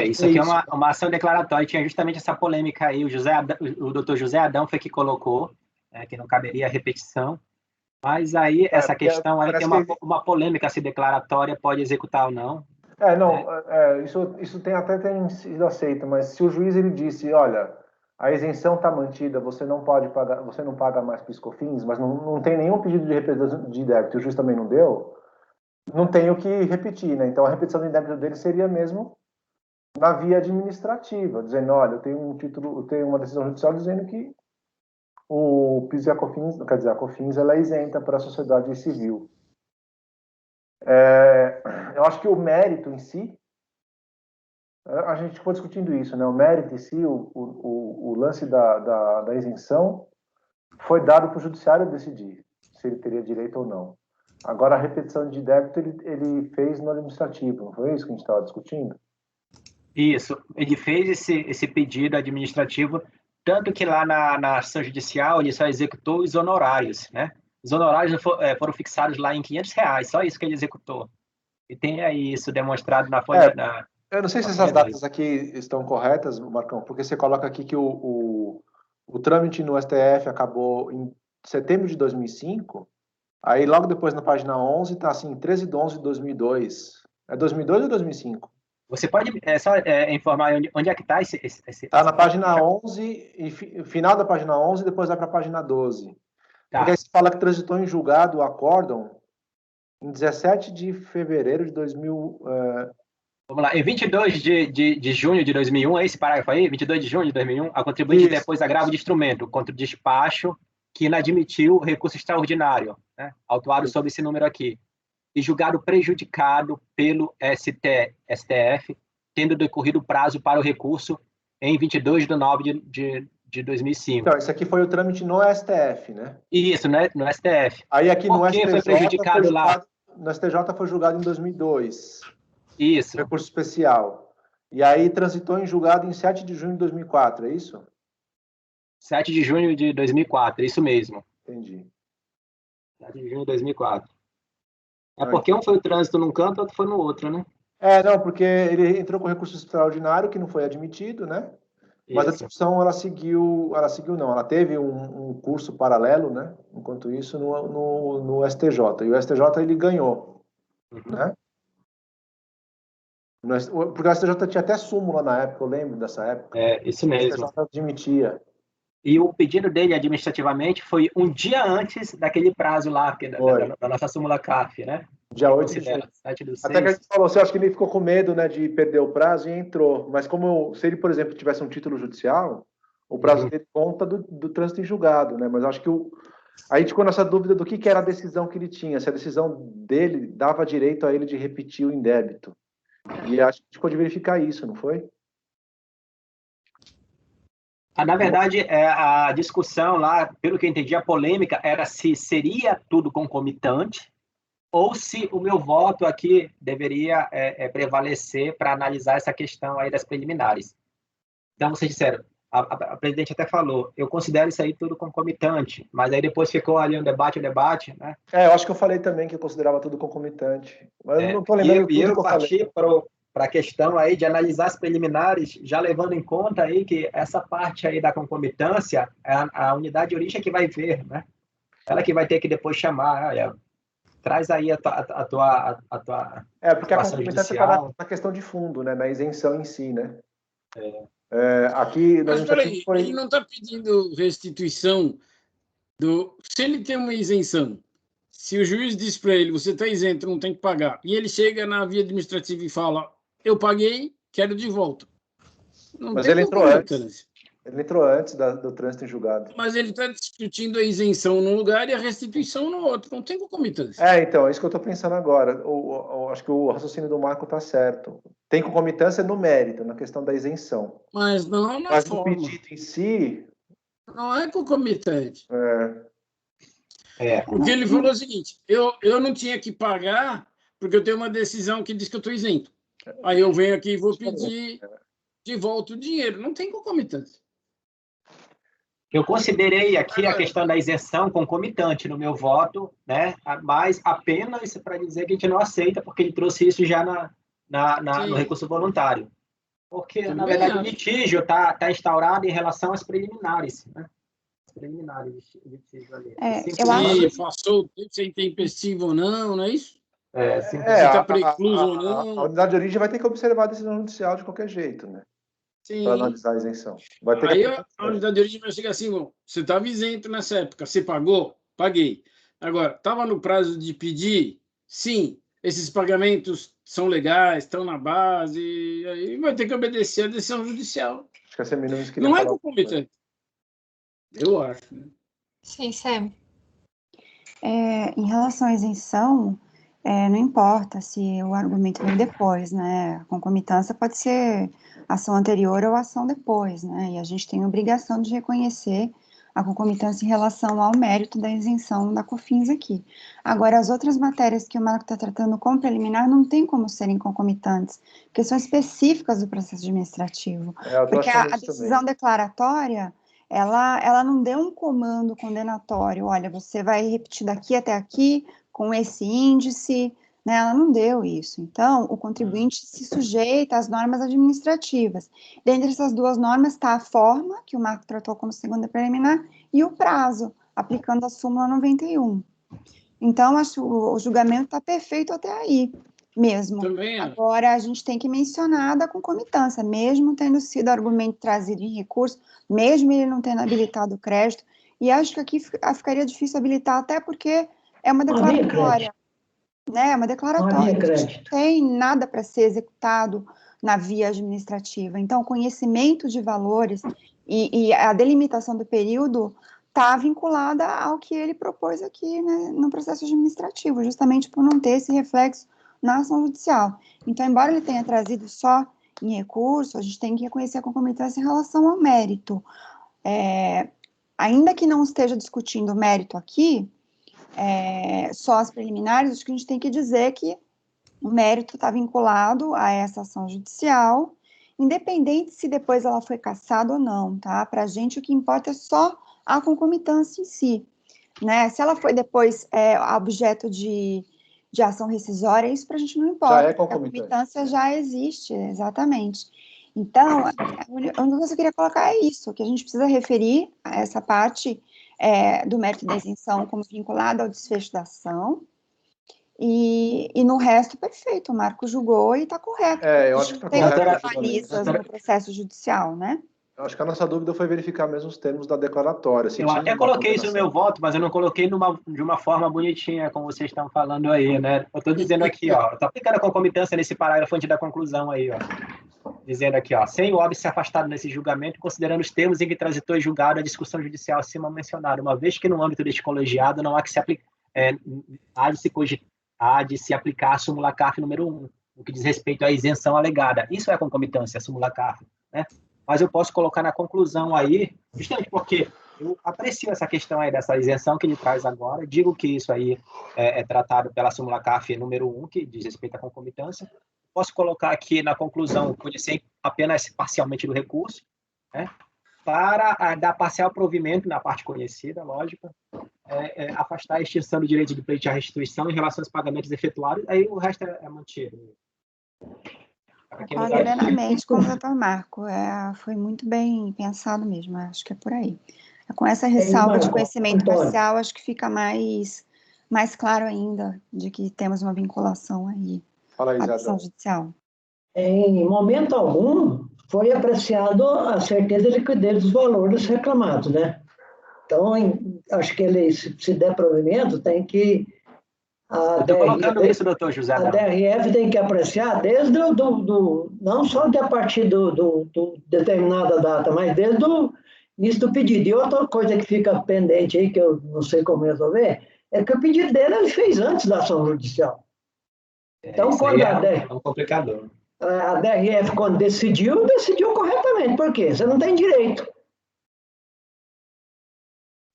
Isso aqui é uma ação declaratória, tinha justamente essa polêmica aí, o doutor José Adão foi que colocou, que não caberia a repetição, mas aí essa questão aí tem uma polêmica se declaratória pode executar ou não. Isso tem sido aceito, mas se o juiz ele disse, olha, a isenção está mantida, você não paga mais PIS/COFINS, mas não tem nenhum pedido de repetição de débito, o juiz também não deu, não tem o que repetir, né? Então a repetição do débito dele seria mesmo na via administrativa, dizendo, olha, eu tenho uma decisão judicial dizendo que o PIS e a COFINS, quer dizer, a COFINS ela é isenta para a sociedade civil. Eu acho que o mérito em si, a gente ficou discutindo isso, né? O mérito em si, o lance da isenção, foi dado para o judiciário decidir se ele teria direito ou não. Agora, a repetição de débito ele fez no administrativo, não foi isso que a gente estava discutindo? Isso, ele fez esse pedido administrativo, tanto que lá na ação judicial ele só executou os honorários, né? Os honorários foram fixados lá em R$500, só isso que ele executou. E tem aí isso demonstrado na folha... Eu não sei se essas datas aqui estão corretas, Marcão, porque você coloca aqui que o trâmite no STF acabou em setembro de 2005, aí logo depois na página 11 está assim, 13/11/2002. É 2002 ou 2005? Você pode informar onde é que está esse... Está na página 11, final da página 11, depois vai para a página 12. Tá. Porque aí você fala que transitou em julgado o acórdão em 17 de fevereiro de 2000... Vamos lá, em 22 de junho de 2001, é esse parágrafo aí? 22 de junho de 2001, a contribuinte depois agravo de instrumento contra o despacho que inadmitiu o recurso extraordinário, né, autuado sob esse número aqui, e julgado prejudicado pelo STF, tendo decorrido o prazo para o recurso em 22 de nove de 2005. Então, isso aqui foi o trâmite no STF, né? Isso, né? No STF. Aí aqui no STJ foi prejudicado lá? No STJ foi julgado em 2002. Isso. Recurso especial. E aí transitou em julgado em 7 de junho de 2004, é isso? 7 de junho de 2004, isso mesmo. Entendi. 7 de junho de 2004. Porque um foi o trânsito num canto, outro foi no outro, né? Não, porque ele entrou com recurso extraordinário, que não foi admitido, né? Mas a discussão, ela teve um curso paralelo, né? Enquanto isso, no STJ. E o STJ, ele ganhou, né? Porque o STJ tinha até súmula na época, eu lembro dessa época. Isso mesmo. O STJ admitia. E o pedido dele administrativamente foi um dia antes daquele prazo lá, da nossa súmula CAF, né? Dia 8 de junho. 7 do 6. Até que a gente falou, eu acho que ele ficou com medo, né, de perder o prazo e entrou. Mas se ele, por exemplo, tivesse um título judicial, o prazo dele conta do trânsito em julgado, né? Mas eu acho que aí a gente ficou nessa dúvida do que era a decisão que ele tinha, se a decisão dele dava direito a ele de repetir o indébito. E acho que a gente pôde verificar isso, não foi? Na verdade, a discussão lá, pelo que eu entendi, a polêmica era se seria tudo concomitante ou se o meu voto aqui deveria prevalecer para analisar essa questão aí das preliminares. Então, vocês disseram, a presidente até falou, eu considero isso aí tudo concomitante, mas aí depois ficou ali um debate, né? Eu acho que eu falei também que eu considerava tudo concomitante. Mas eu não estou lembrando tudo que eu falei. E eu parti para a questão aí de analisar as preliminares, já levando em conta aí que essa parte aí da concomitância, a unidade de origem é que vai ver, né? Ela que vai ter que depois chamar, traz aí a tua porque a concomitância está na questão de fundo, né? Na isenção em si, né? Aqui, mas peraí, ele não está pedindo restituição se ele tem uma isenção, se o juiz diz para ele, você está isento, não tem que pagar, e ele chega na via administrativa e fala, eu paguei, quero de volta. Mas ele entrou antes. Ele entrou antes do trânsito em julgado. Mas ele está discutindo a isenção num lugar e a restituição no outro. Não tem concomitância. Então, é isso que eu estou pensando agora. Acho que o raciocínio do Marco está certo. Tem concomitância no mérito, na questão da isenção. Mas não na forma. Mas o pedido em si... Não é concomitante. Porque ele falou o seguinte, eu não tinha que pagar porque eu tenho uma decisão que diz que eu estou isento. Aí eu venho aqui e vou pedir de volta o dinheiro. Não tem concomitância. Eu considerei aqui a questão da isenção concomitante no meu voto, né? Mas apenas para dizer que a gente não aceita, porque ele trouxe isso já no recurso voluntário. Porque, na verdade, o litígio está instaurado em relação às preliminares, né? As preliminares de litígio ali. Eu acho... passou o tempo sem tempestivo ou não é isso? Se está precluso ou não. A unidade de origem vai ter que observar a decisão judicial de qualquer jeito, né? Para analisar a isenção. Aí a unidade de origem vai chegar assim, bom, você estava isento nessa época, você pagou? Paguei. Agora, estava no prazo de pedir? Sim, esses pagamentos são legais, estão na base, aí vai ter que obedecer a decisão judicial. Acho que a Seminunes queria não é concomitante. Eu acho. Né? Sim, Sam. Em relação à isenção, não importa se o argumento vem depois, né? A concomitância pode ser ação anterior ou ação depois, né? E a gente tem a obrigação de reconhecer a concomitância em relação ao mérito da isenção da COFINS aqui. Agora, as outras matérias que o Marco está tratando como preliminar não tem como serem concomitantes, porque são específicas do processo administrativo. Porque a decisão declaratória, ela não deu um comando condenatório, olha, você vai repetir daqui até aqui, com esse índice, né? Ela não deu isso. Então, o contribuinte se sujeita às normas administrativas. Dentre essas duas normas está a forma, que o Marco tratou como segunda preliminar, e o prazo, aplicando a súmula 91. Então, acho que o julgamento está perfeito até aí mesmo. Também, Agora, a gente tem que mencionar da concomitância, mesmo tendo sido argumento trazido em recurso, mesmo ele não tendo habilitado o crédito, e acho que aqui não difícil habilitar, até porque é uma declaratória, né? É uma declaratória. A gente não tem nada para ser executado na via administrativa. Então, o conhecimento de valores e a delimitação do período está vinculada ao que ele propôs aqui, né, no processo administrativo, justamente por não ter esse reflexo na ação judicial. Então, embora ele tenha trazido só em recurso, a gente tem que reconhecer a concomitância em relação ao mérito. Ainda que não esteja discutindo o mérito aqui, só as preliminares, acho que a gente tem que dizer que o mérito está vinculado a essa ação judicial, independente se depois ela foi cassada ou não, tá? Para a gente, o que importa é só a concomitância em si, né? Se ela foi depois objeto de ação rescisória, isso para a gente não importa, já é porque a concomitância já existe, exatamente. Então, a única coisa que eu queria colocar é isso, que a gente precisa referir a essa parte do mérito da isenção como vinculada ao desfecho da ação, e no resto, perfeito, o Marco julgou e está correto. Eu acho que está correto. Tem balizas no processo judicial, né? Eu acho que a nossa dúvida foi verificar mesmo os termos da declaratória. Eu até coloquei isso no meu voto, mas eu não coloquei de uma forma bonitinha, como vocês estão falando aí, né? Eu estou dizendo aqui, ó, eu estou aplicando a concomitância nesse parágrafo antes da conclusão aí, ó. Dizendo aqui, ó, sem o óbito se afastado nesse julgamento, considerando os termos em que transitou e julgado a discussão judicial acima mencionada, uma vez que no âmbito deste colegiado não há que se aplicar, há de se aplicar a súmula CARF número 1, o que diz respeito à isenção alegada. Isso é a concomitância, a súmula CARF, né? Mas eu posso colocar na conclusão aí, justamente porque eu aprecio essa questão aí dessa isenção que ele traz agora, digo que isso aí é tratado pela súmula CARF número 1, que diz respeito à concomitância. Posso colocar aqui na conclusão, conhecer apenas parcialmente do recurso, né, para dar parcial provimento na parte conhecida, lógico, afastar a extinção do direito de pleito à restituição em relação aos pagamentos efetuados, aí o resto é mantido. Concordo plenamente com o doutor Marco. Foi muito bem pensado mesmo, acho que é por aí. Com essa ressalva de conhecimento parcial, acho que fica mais claro ainda de que temos uma vinculação aí à ação judicial. Em momento algum, foi apreciado a certeza de liquidez dos valores reclamados, né? Então, acho que ele, se der provimento, tem que... Estou colocando isso, doutor José. A DRF tem que apreciar desde não só a partir do determinada data, mas desde o início do pedido. E outra coisa que fica pendente aí, que eu não sei como resolver, é que o pedido dele ele fez antes da ação judicial. Então, quando é um complicador. A DRF, quando decidiu corretamente. Por quê? Você não tem direito.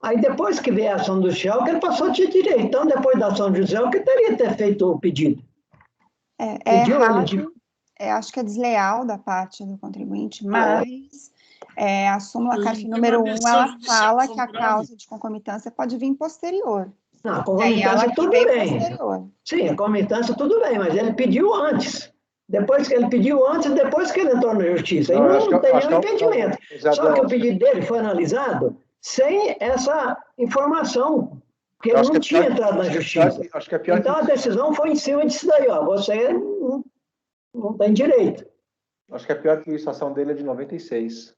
Aí depois que veio a ação judicial, que ele passou a ter direito. Então, depois da ação judicial, que teria que ter feito o pedido. Errado. Acho que é desleal da parte do contribuinte, mas a súmula CARF número 1, ela fala que a causa de concomitância pode vir posterior. Não, a concomitância tudo bem. Posterior. Sim, a concomitância tudo bem, mas ele pediu antes. Depois que ele entrou na justiça. Não, aí não tem nenhum impedimento. Só que o pedido dele foi analisado sem essa informação, porque ele não tinha entrado na justiça. Então a decisão foi em cima disso daí, ó. Você não tem direito. Acho que é pior que isso, a ação dele é de 96.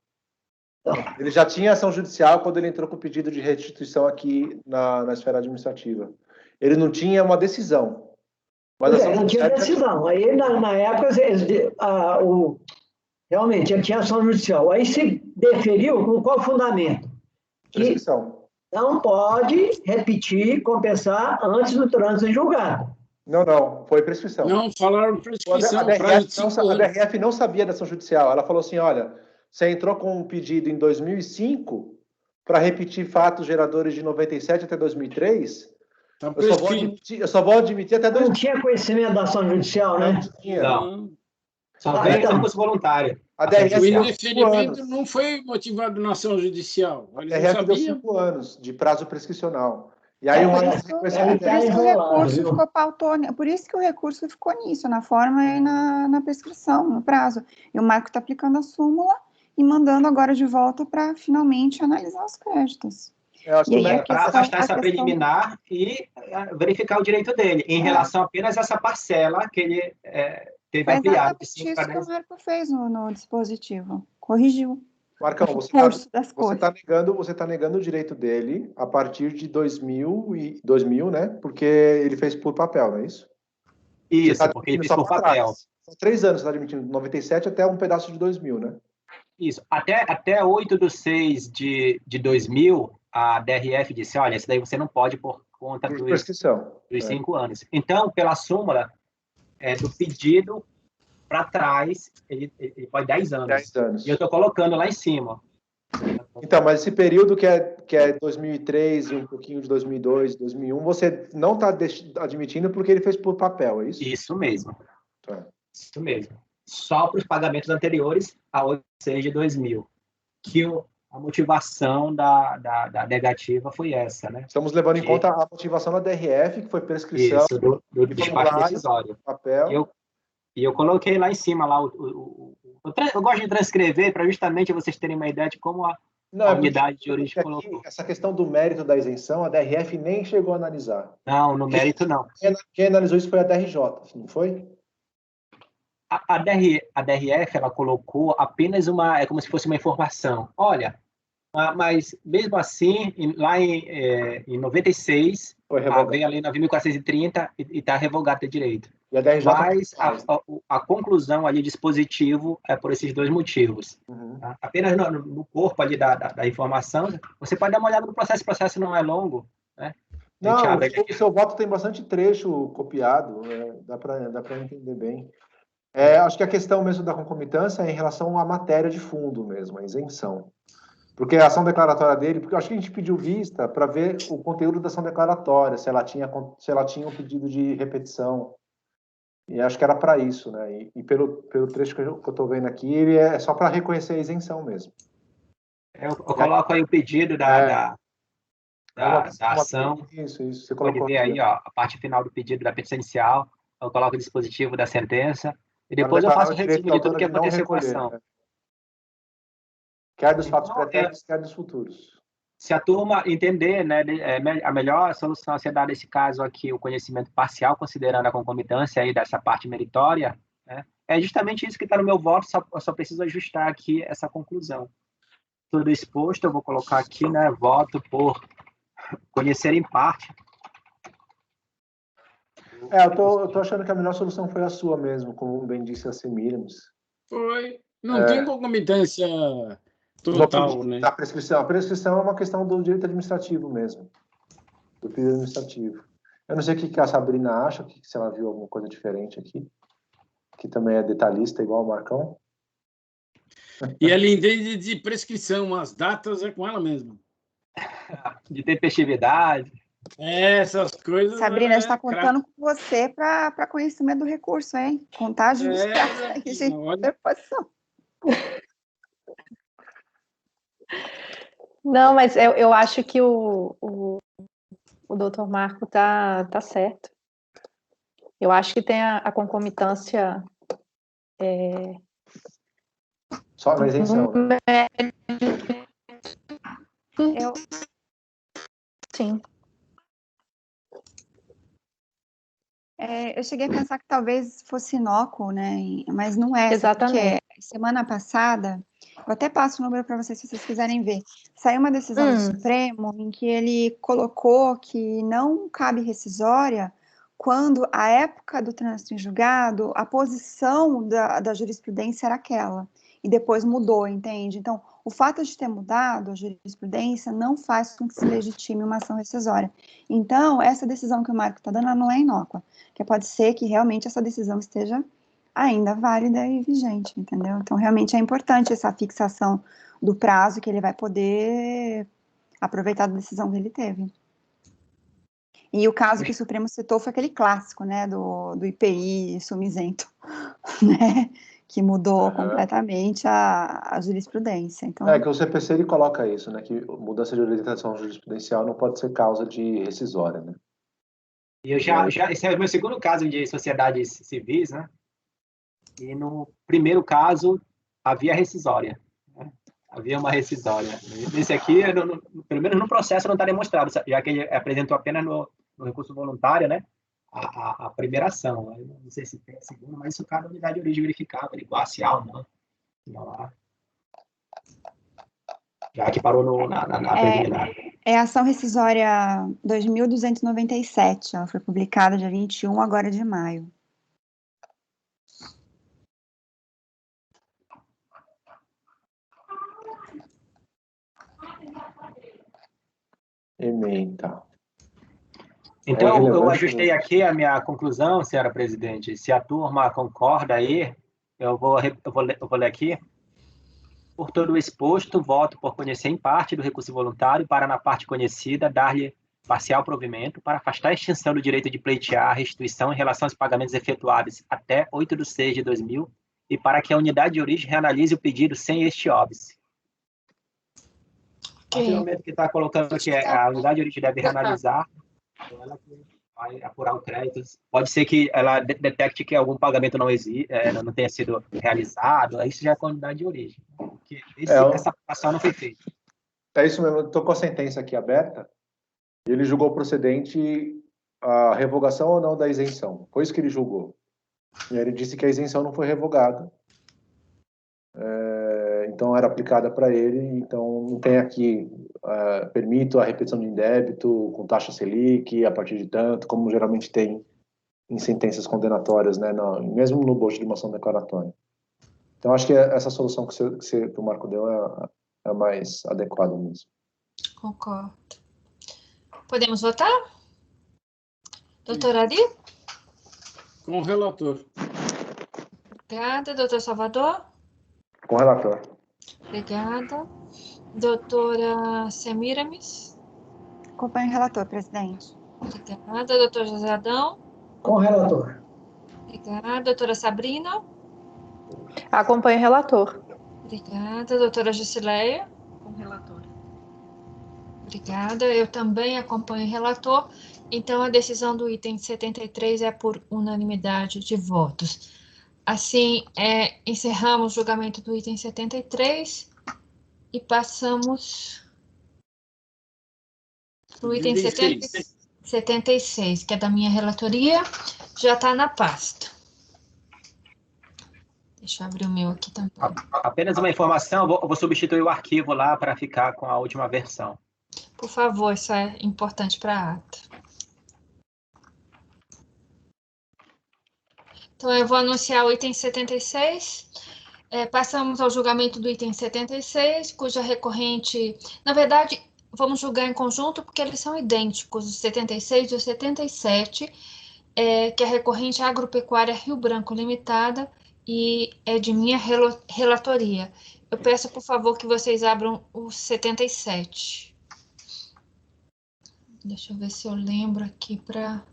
Ele já tinha ação judicial quando ele entrou com o pedido de restituição aqui na esfera administrativa. Ele não tinha uma decisão. Mas não tinha decisão. Aí, na época, realmente, ele tinha ação judicial. Aí se deferiu com qual fundamento? Que não pode repetir, compensar antes do trânsito em julgado. Não, foi prescrição. Não, falaram prescrição. A DRF não sabia da ação judicial. Ela falou assim, olha, você entrou com um pedido em 2005 para repetir fatos geradores de 97 até 2003... Eu só vou admitir até 2000. Não tinha conhecimento da ação judicial, né? Não. Só veio recurso voluntário. O indeferimento não foi motivado na ação judicial. A DRF deu 5 anos de prazo prescricional. E aí por isso que o recurso ficou nisso, na forma e na prescrição, no prazo. E o Marco está aplicando a súmula e mandando agora de volta para finalmente analisar os créditos. Para afastar essa preliminar e verificar o direito dele, em relação apenas a essa parcela que ele teve ampliado. Foi exatamente isso que o Marco fez no dispositivo. Corrigiu. Marcão, você está negando o direito dele a partir de 2000, né? Porque ele fez por papel, não é isso? Isso, porque ele fez por papel. São 3 anos, você está admitindo, 97 até um pedaço de 2000, né? Isso. Até 8/6 de 2000, a DRF disse, olha, esse daí você não pode por conta dos 5 anos. Então, pela súmula do pedido para trás, ele pode 10 anos. 10 anos. E eu estou colocando lá em cima. Então, mas esse período que é 2003 e um pouquinho de 2002, 2001, você não está admitindo porque ele fez por papel, é isso? Isso mesmo. Isso mesmo. Só para os pagamentos anteriores a 8/6 de 2000. Que a motivação da negativa foi essa, né? Estamos levando em conta a motivação da DRF, que foi prescrição. Isso, do despacho decisório. Papel. E eu coloquei lá em cima, lá eu gosto de transcrever para justamente vocês terem uma ideia de como a unidade de origem colocou. Essa questão do mérito da isenção, a DRF nem chegou a analisar. Não, no mérito não. Quem analisou isso foi a DRJ, não foi? A DRF, ela colocou apenas é como se fosse uma informação. Olha, mas mesmo assim, lá em 96, veio a Lei 9.430 e está revogada de direito. E a DRJ mas a conclusão ali, dispositivo, é por esses dois motivos. Tá? Apenas no corpo ali da informação, você pode dar uma olhada no processo, o processo não é longo, né? Não, o seu voto tem bastante trecho copiado, dá para entender bem. Acho que a questão mesmo da concomitância é em relação à matéria de fundo mesmo, a isenção. Porque a ação declaratória dele, porque eu acho que a gente pediu vista para ver o conteúdo da ação declaratória, se ela tinha um pedido de repetição. E acho que era para isso, né? E pelo trecho que eu estou vendo aqui, ele é só para reconhecer a isenção mesmo. Eu coloco aí o pedido da ação. Isso. Você pode ver aí, ó, a parte final do pedido da petição inicial, eu coloco o dispositivo da sentença, e depois eu faço o resumo de tudo que aconteceu com a ação. Né? Quer dos fatos pretéritos, quer dos futuros. Se a turma entender, né, a melhor solução a ser dada nesse caso aqui, o conhecimento parcial, considerando a concomitância aí dessa parte meritória, né, é justamente isso que está no meu voto, eu só preciso ajustar aqui essa conclusão. Tudo exposto, eu vou colocar aqui, né, voto por conhecer em parte. Eu tô achando que a melhor solução foi a sua mesmo, como bem disse a Semiramis. Foi. Não tem concomitância total, né? Da prescrição. A prescrição é uma questão do direito administrativo mesmo, do pedido administrativo. Eu não sei o que a Sabrina acha, se ela viu alguma coisa diferente aqui, que também é detalhista, igual o Marcão. E ela entende de prescrição, as datas é com ela mesma. De tempestividade. Essas coisas. Sabrina, a gente está contando com você para conhecimento do recurso, hein? Contagem dos prazos de interposição. Não, mas eu acho que o doutor Marco tá certo. Eu acho que tem a concomitância. Só na isenção. Sim. Eu cheguei a pensar que talvez fosse inócuo, né? Mas não é. Exatamente. Porque semana passada, eu até passo o número para vocês, se vocês quiserem ver. Saiu uma decisão do Supremo em que ele colocou que não cabe rescisória quando, à época do trânsito em julgado, a posição da jurisprudência era aquela. E depois mudou, entende? Então, o fato de ter mudado a jurisprudência não faz com que se legitime uma ação rescisória. Então, essa decisão que o Marco está dando, ela não é inócua. Porque pode ser que realmente essa decisão esteja ainda válida e vigente, entendeu? Então, realmente é importante essa fixação do prazo que ele vai poder aproveitar da decisão que ele teve. E o caso que o Supremo citou foi aquele clássico, né, do IPI sumizento, né, que mudou completamente a jurisprudência. Então, que o CPC ele coloca isso, né, que mudança de orientação jurisprudencial não pode ser causa de rescisória, né. E esse é o meu segundo caso de sociedades civis, né? E no primeiro caso havia rescisória, né? Havia uma rescisória. Nesse aqui, pelo menos no processo não está demonstrado, já que ele apresentou apenas no recurso voluntário, né? A primeira ação. Eu não sei se tem a segunda, mas isso cada unidade de origem verificável, igual se há ou não. Já que parou na preliminar. É a ação rescisória 2.297, ela foi publicada dia 21 agora de maio. Ementa. Então, eu ajustei aqui a minha conclusão, senhora presidente. Se a turma concorda aí, eu vou ler aqui. Por todo o exposto, voto por conhecer em parte do recurso voluntário para, na parte conhecida, dar-lhe parcial provimento para afastar a extinção do direito de pleitear a restituição em relação aos pagamentos efetuados até 8/6/2000 e para que a unidade de origem reanalise o pedido sem este óbice. A partir do momento que está colocando que a unidade de origem deve reanalisar, ela vai apurar o crédito. Pode ser que ela detecte que algum pagamento não tenha sido realizado, isso já é com a unidade de origem. Porque essa apuração não foi feita. É isso mesmo, eu estou com a sentença aqui aberta, e ele julgou procedente a revogação ou não da isenção. Foi isso que ele julgou. E ele disse que a isenção não foi revogada. Então, era aplicada para ele. Então, não tem aqui, permito a repetição de indébito com taxa Selic a partir de tanto, como geralmente tem em sentenças condenatórias, né, mesmo no bojo de moção declaratória. Então, acho que essa solução que o Marco deu é a mais adequada mesmo. Concordo. Podemos votar? Doutor Ari? Com o relator. Obrigada. Doutor Salvador? Com o relator. Obrigada. Doutora Semiramis? Acompanho o relator, presidente. Obrigada. Doutor José Adão? Com o relator. Obrigada. Doutora Sabrina? Acompanho o relator. Obrigada. Doutora Jusileia? Com o relator. Obrigada. Eu também acompanho o relator. Então, a decisão do item 73 é por unanimidade de votos. Assim, encerramos o julgamento do item 73 e passamos para o item 76, que é da minha relatoria, já está na pasta. Deixa eu abrir o meu aqui também. Apenas uma informação, eu vou substituir o arquivo lá para ficar com a última versão. Por favor, isso é importante para a ata. Então, eu vou anunciar o item 76. Passamos ao julgamento do item 76, cuja recorrente... Na verdade, vamos julgar em conjunto porque eles são idênticos, o 76 e o 77, que é a recorrente Agropecuária Rio Branco Limitada e é de minha relatoria. Eu peço, por favor, que vocês abram o 77. Deixa eu ver se eu lembro aqui para...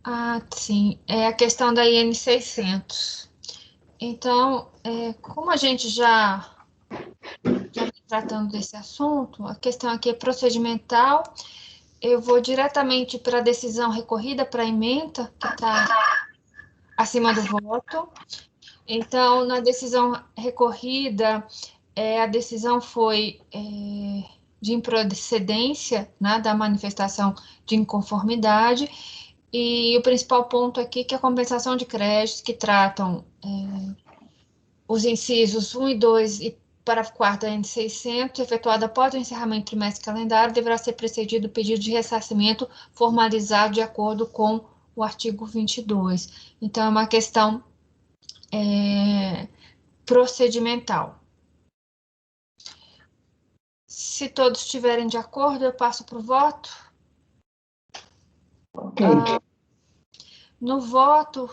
Ah, sim, é a questão da IN 600. Então, como a gente já vem tratando desse assunto, a questão aqui é procedimental, eu vou diretamente para a decisão recorrida, para a ementa, que está acima do voto. Então, na decisão recorrida, a decisão foi de improcedência, né, da manifestação de inconformidade. E o principal ponto aqui é que a compensação de créditos que tratam os incisos 1 e 2 e parágrafo 4º da NT 600, efetuada após o encerramento do trimestre calendário, deverá ser precedido do pedido de ressarcimento formalizado de acordo com o artigo 22. Então, é uma questão procedimental. Se todos estiverem de acordo, eu passo para o voto. Ok. No voto,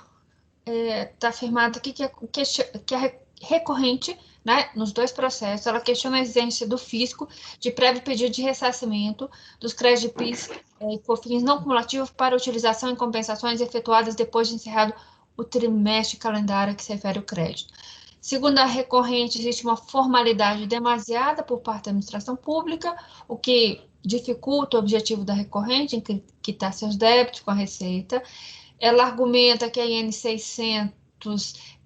está afirmado aqui que a recorrente, né, nos dois processos, ela questiona a exigência do fisco de prévio pedido de ressarcimento dos créditos de PIS e COFINS não cumulativos para utilização em compensações efetuadas depois de encerrado o trimestre calendário a que se refere o crédito. Segundo a recorrente, existe uma formalidade demasiada por parte da administração pública, o que dificulta o objetivo da recorrente em quitar seus débitos com a Receita. Ela argumenta que a IN 600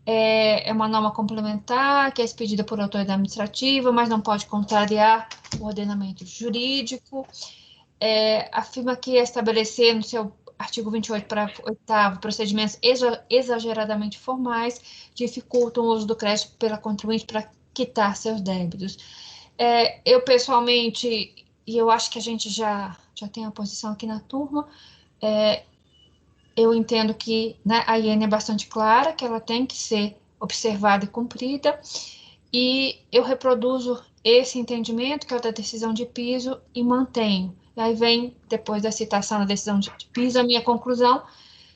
é uma norma complementar, que é expedida por autoridade administrativa, mas não pode contrariar o ordenamento jurídico. Afirma que estabelecer no seu artigo 28, parágrafo 8º, procedimentos exageradamente formais dificultam o uso do crédito pela contribuinte para quitar seus débitos. Eu, pessoalmente, e eu acho que a gente já tem a posição aqui na turma, eu entendo que, né, a IN é bastante clara, que ela tem que ser observada e cumprida, e eu reproduzo esse entendimento, que é o da decisão de piso, e mantenho. E aí vem, depois da citação da decisão de piso, a minha conclusão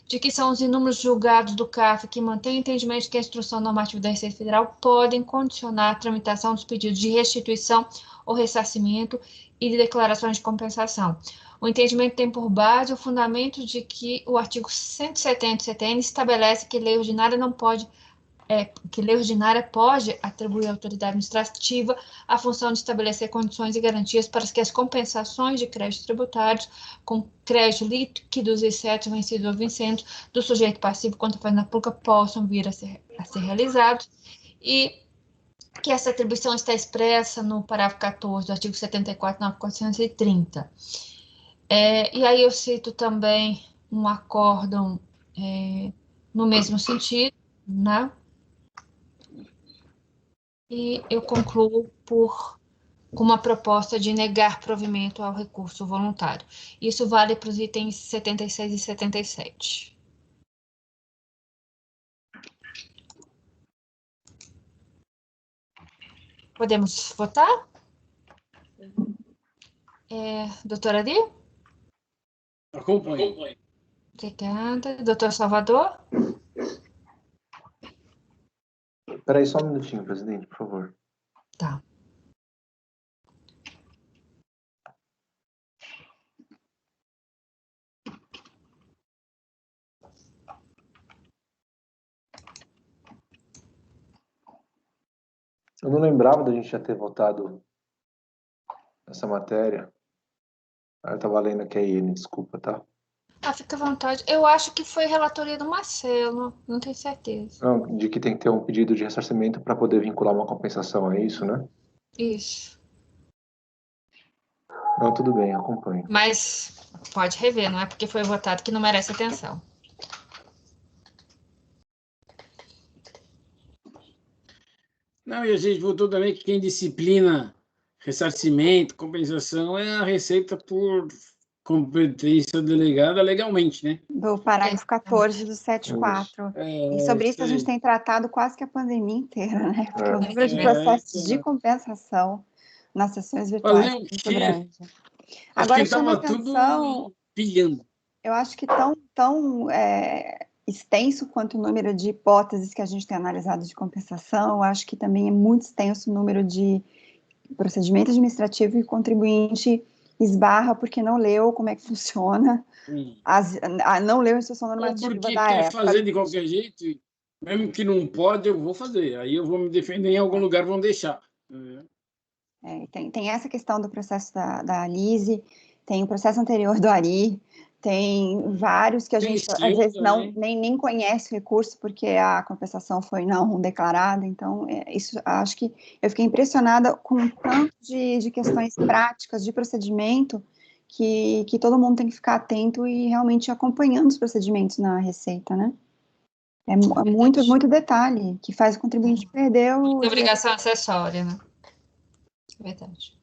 de que são os inúmeros julgados do CAF que mantêm o entendimento de que a instrução normativa da Receita Federal podem condicionar a tramitação dos pedidos de restituição ou ressarcimento e de declarações de compensação. O entendimento tem por base o fundamento de que o artigo 170 do CTN estabelece que lei ordinária pode atribuir à autoridade administrativa a função de estabelecer condições e garantias para que as compensações de créditos tributários com créditos líquidos e certos vencidos ou vincendos do sujeito passivo contra a fazenda pública possam vir a ser realizados, e que essa atribuição está expressa no parágrafo 14 do artigo 74, 9.430. E aí eu cito também um acórdão no mesmo sentido, né? E eu concluo com uma proposta de negar provimento ao recurso voluntário. Isso vale para os itens 76 e 77. Podemos votar? Doutora Adi? Acompanhe. Obrigada. Doutor Salvador? Espera aí só um minutinho, presidente, por favor. Tá. Eu não lembrava da gente já ter votado essa matéria. Eu estava lendo aqui a IN, desculpa, tá? Fica à vontade. Eu acho que foi relatoria do Marcelo, não tenho certeza. Não, de que tem que ter um pedido de ressarcimento para poder vincular uma compensação, é isso, né? Isso. Não, tudo bem, acompanho. Mas pode rever, não é porque foi votado que não merece atenção. Não, e a gente votou também que quem disciplina ressarcimento, compensação, é a Receita por competência delegada legalmente, né? Do parágrafo 14 do 74. E sobre isso a gente tem tratado quase que a pandemia inteira, né? Porque o número de processos de compensação nas sessões virtuais é muito grande. Agora chama atenção, pilhando. Eu acho que tão extenso quanto o número de hipóteses que a gente tem analisado de compensação, eu acho que também é muito extenso o número de procedimento administrativo e o contribuinte esbarra porque não leu como é que funciona, não leu a instrução normativa Ou porque da quer época. fazer de qualquer jeito, mesmo que não pode, eu vou fazer. Aí eu vou me defender em algum lugar, vão deixar. Tem essa questão do processo da Lise, tem o processo anterior do Ari, tem vários que a gente às vezes nem conhece o recurso porque a compensação foi não declarada. Então, isso acho que eu fiquei impressionada com o tanto de questões práticas, de procedimento, que todo mundo tem que ficar atento e realmente acompanhando os procedimentos na Receita, né? É muito detalhe que faz o contribuinte perder o... Obrigação acessória, né? Verdade.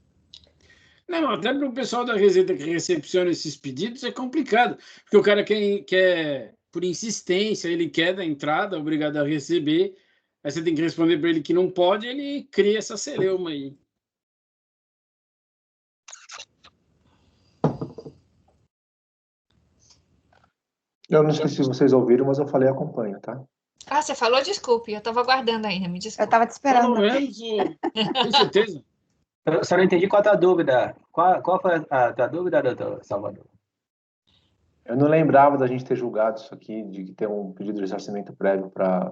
Não, até para o pessoal da Receita que recepciona esses pedidos é complicado, porque o cara quer por insistência, ele quer da entrada, obrigado a receber, aí você tem que responder para ele que não pode, ele cria essa celeuma aí. Eu não sei se vocês ouviram, mas eu falei acompanho, tá? Você falou? Desculpe, eu estava aguardando ainda, me desculpe. Eu estava te esperando. Pelo menos, com certeza. Eu só não entendi qual a tua dúvida. Qual foi a tua dúvida, doutor Salvador? Eu não lembrava da gente ter julgado isso aqui, de ter um pedido de ressarcimento prévio para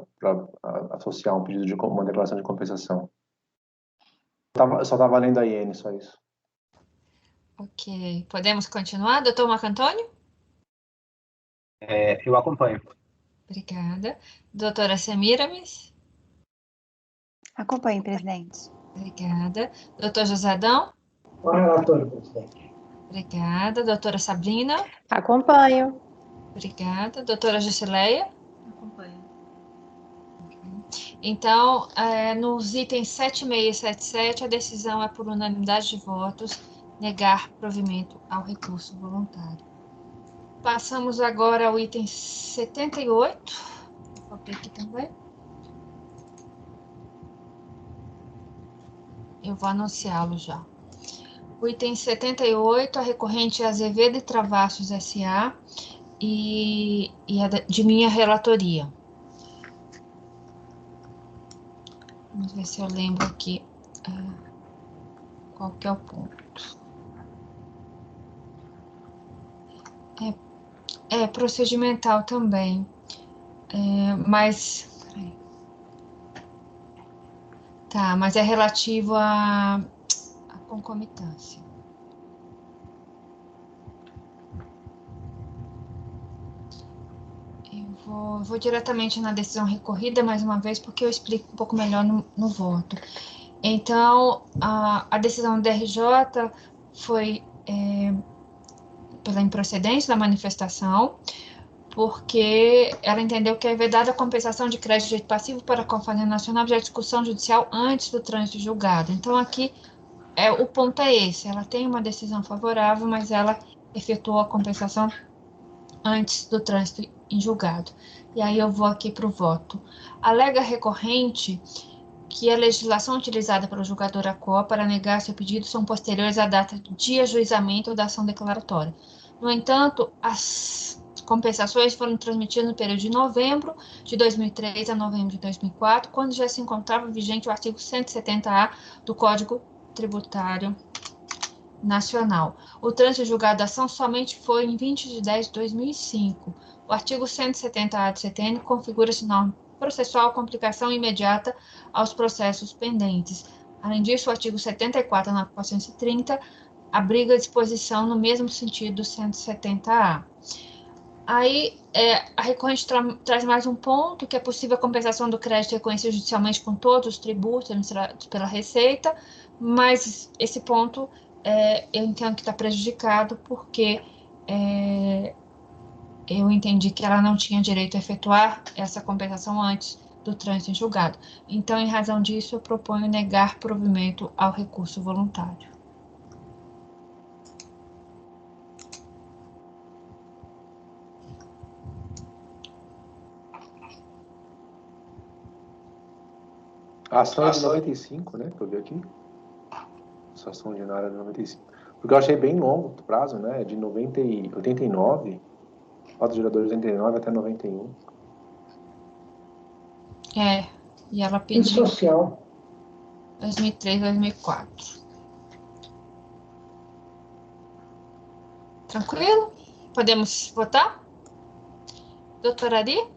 associar um pedido de uma declaração de compensação. Eu só estava lendo a IN, só isso. Ok. Podemos continuar? Doutor Marco Antônio? Eu acompanho. Obrigada. Doutora Semiramis? Acompanhe, presidente. Obrigada. Doutor Josadão? Com a relatora, presidente. Obrigada. Doutora Sabrina? Acompanho. Obrigada. Doutora Jusileia? Acompanho. Então, nos itens 76 e 77, a decisão é por unanimidade de votos, negar provimento ao recurso voluntário. Passamos agora ao item 78. Vou abrir aqui também. Eu vou anunciá-lo já. O item 78, a recorrente Azevedo e Travassos S.A. e de minha relatoria. Vamos ver se eu lembro aqui qual que é o ponto. É procedimental também, mas... Peraí. Tá, mas é relativo à concomitância. Eu vou diretamente na decisão recorrida, mais uma vez, porque eu explico um pouco melhor no voto. Então, a decisão do DRJ foi pela improcedência da manifestação, porque ela entendeu que é vedada a compensação de crédito de direito passivo para a Companhia Nacional de discussão judicial antes do trânsito julgado. Então, aqui, o ponto é esse, ela tem uma decisão favorável, mas ela efetuou a compensação antes do trânsito em julgado. E aí eu vou aqui para o voto. Alega recorrente que a legislação utilizada pelo julgador ACOA para negar seu pedido são posteriores à data de ajuizamento da ação declaratória. No entanto, as compensações foram transmitidas no período de novembro de 2003 a novembro de 2004, quando já se encontrava vigente o artigo 170-A do Código Tributário Nacional. O trânsito julgado da ação somente foi em 20 de 10 de 2005. O artigo 170-A do CTN configura-se norma processual com aplicação imediata aos processos pendentes. Além disso, o artigo 74 na 430 abriga a disposição no mesmo sentido do 170-A. Aí, a recorrente traz mais um ponto, que é possível a compensação do crédito reconhecido judicialmente com todos os tributos administrados pela Receita, mas esse ponto eu entendo que está prejudicado, porque eu entendi que ela não tinha direito a efetuar essa compensação antes do trânsito em julgado. Então, em razão disso, eu proponho negar provimento ao recurso voluntário. A ação é de 95, né? Que eu vi aqui. Essa ação ordinária é de 95. Porque eu achei bem longo o prazo, né? De 89. Fato gerador de 89 até 91. E ela E pediu social. 2003, 2004. Tranquilo? Podemos votar? Doutora Ari?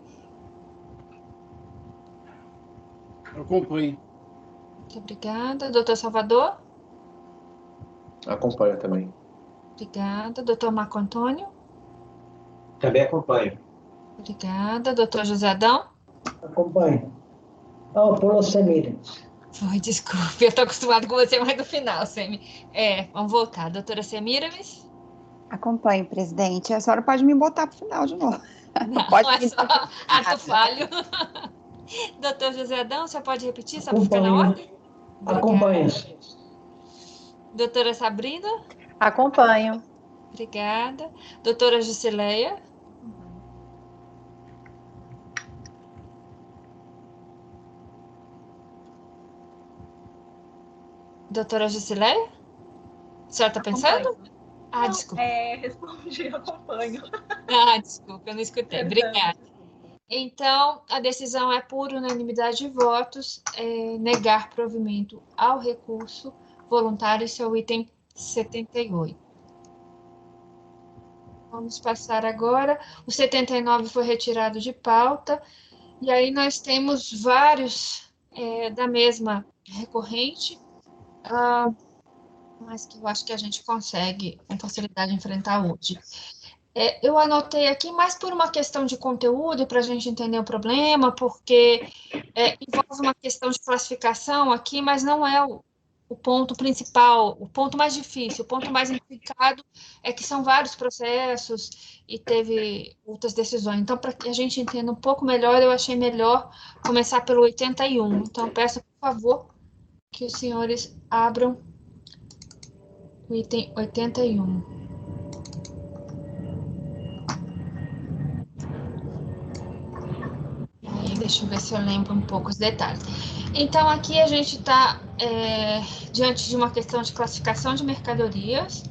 Acompanhe. Muito obrigada. Doutor Salvador? Acompanha também. Obrigada. Doutor Marco Antônio? Também acompanho. Obrigada. Doutor José Adão? Acompanhe. Pulou Semíramis. Oi, desculpe, eu estou acostumado com você mais no final, Semi. Vamos voltar. Doutora Semíramis? Acompanhe, presidente. A senhora pode me botar para o final de novo. Não, pode é só ato falho. Doutor José Adão, você pode repetir, só para ficar na ordem? Acompanhe. Doutora Sabrina? Acompanho. Obrigada. Doutora Jusileia? Doutora Jusileia? A senhora está pensando? Não, Desculpa. Respondi, acompanho. Desculpa, eu não escutei. Obrigada. Então, a decisão é por unanimidade de votos, negar provimento ao recurso voluntário, esse é o item 78. Vamos passar agora. O 79 foi retirado de pauta, e aí nós temos vários da mesma recorrente, mas que eu acho que a gente consegue com facilidade enfrentar hoje. Eu anotei aqui mais por uma questão de conteúdo, para a gente entender o problema, porque envolve uma questão de classificação aqui, mas não é o ponto principal, o ponto mais difícil, o ponto mais implicado é que são vários processos e teve outras decisões. Então, para que a gente entenda um pouco melhor, eu achei melhor começar pelo 81. Então, peço, por favor, que os senhores abram o item 81. Deixa eu ver se eu lembro um pouco os detalhes. Então, aqui a gente está diante de uma questão de classificação de mercadorias,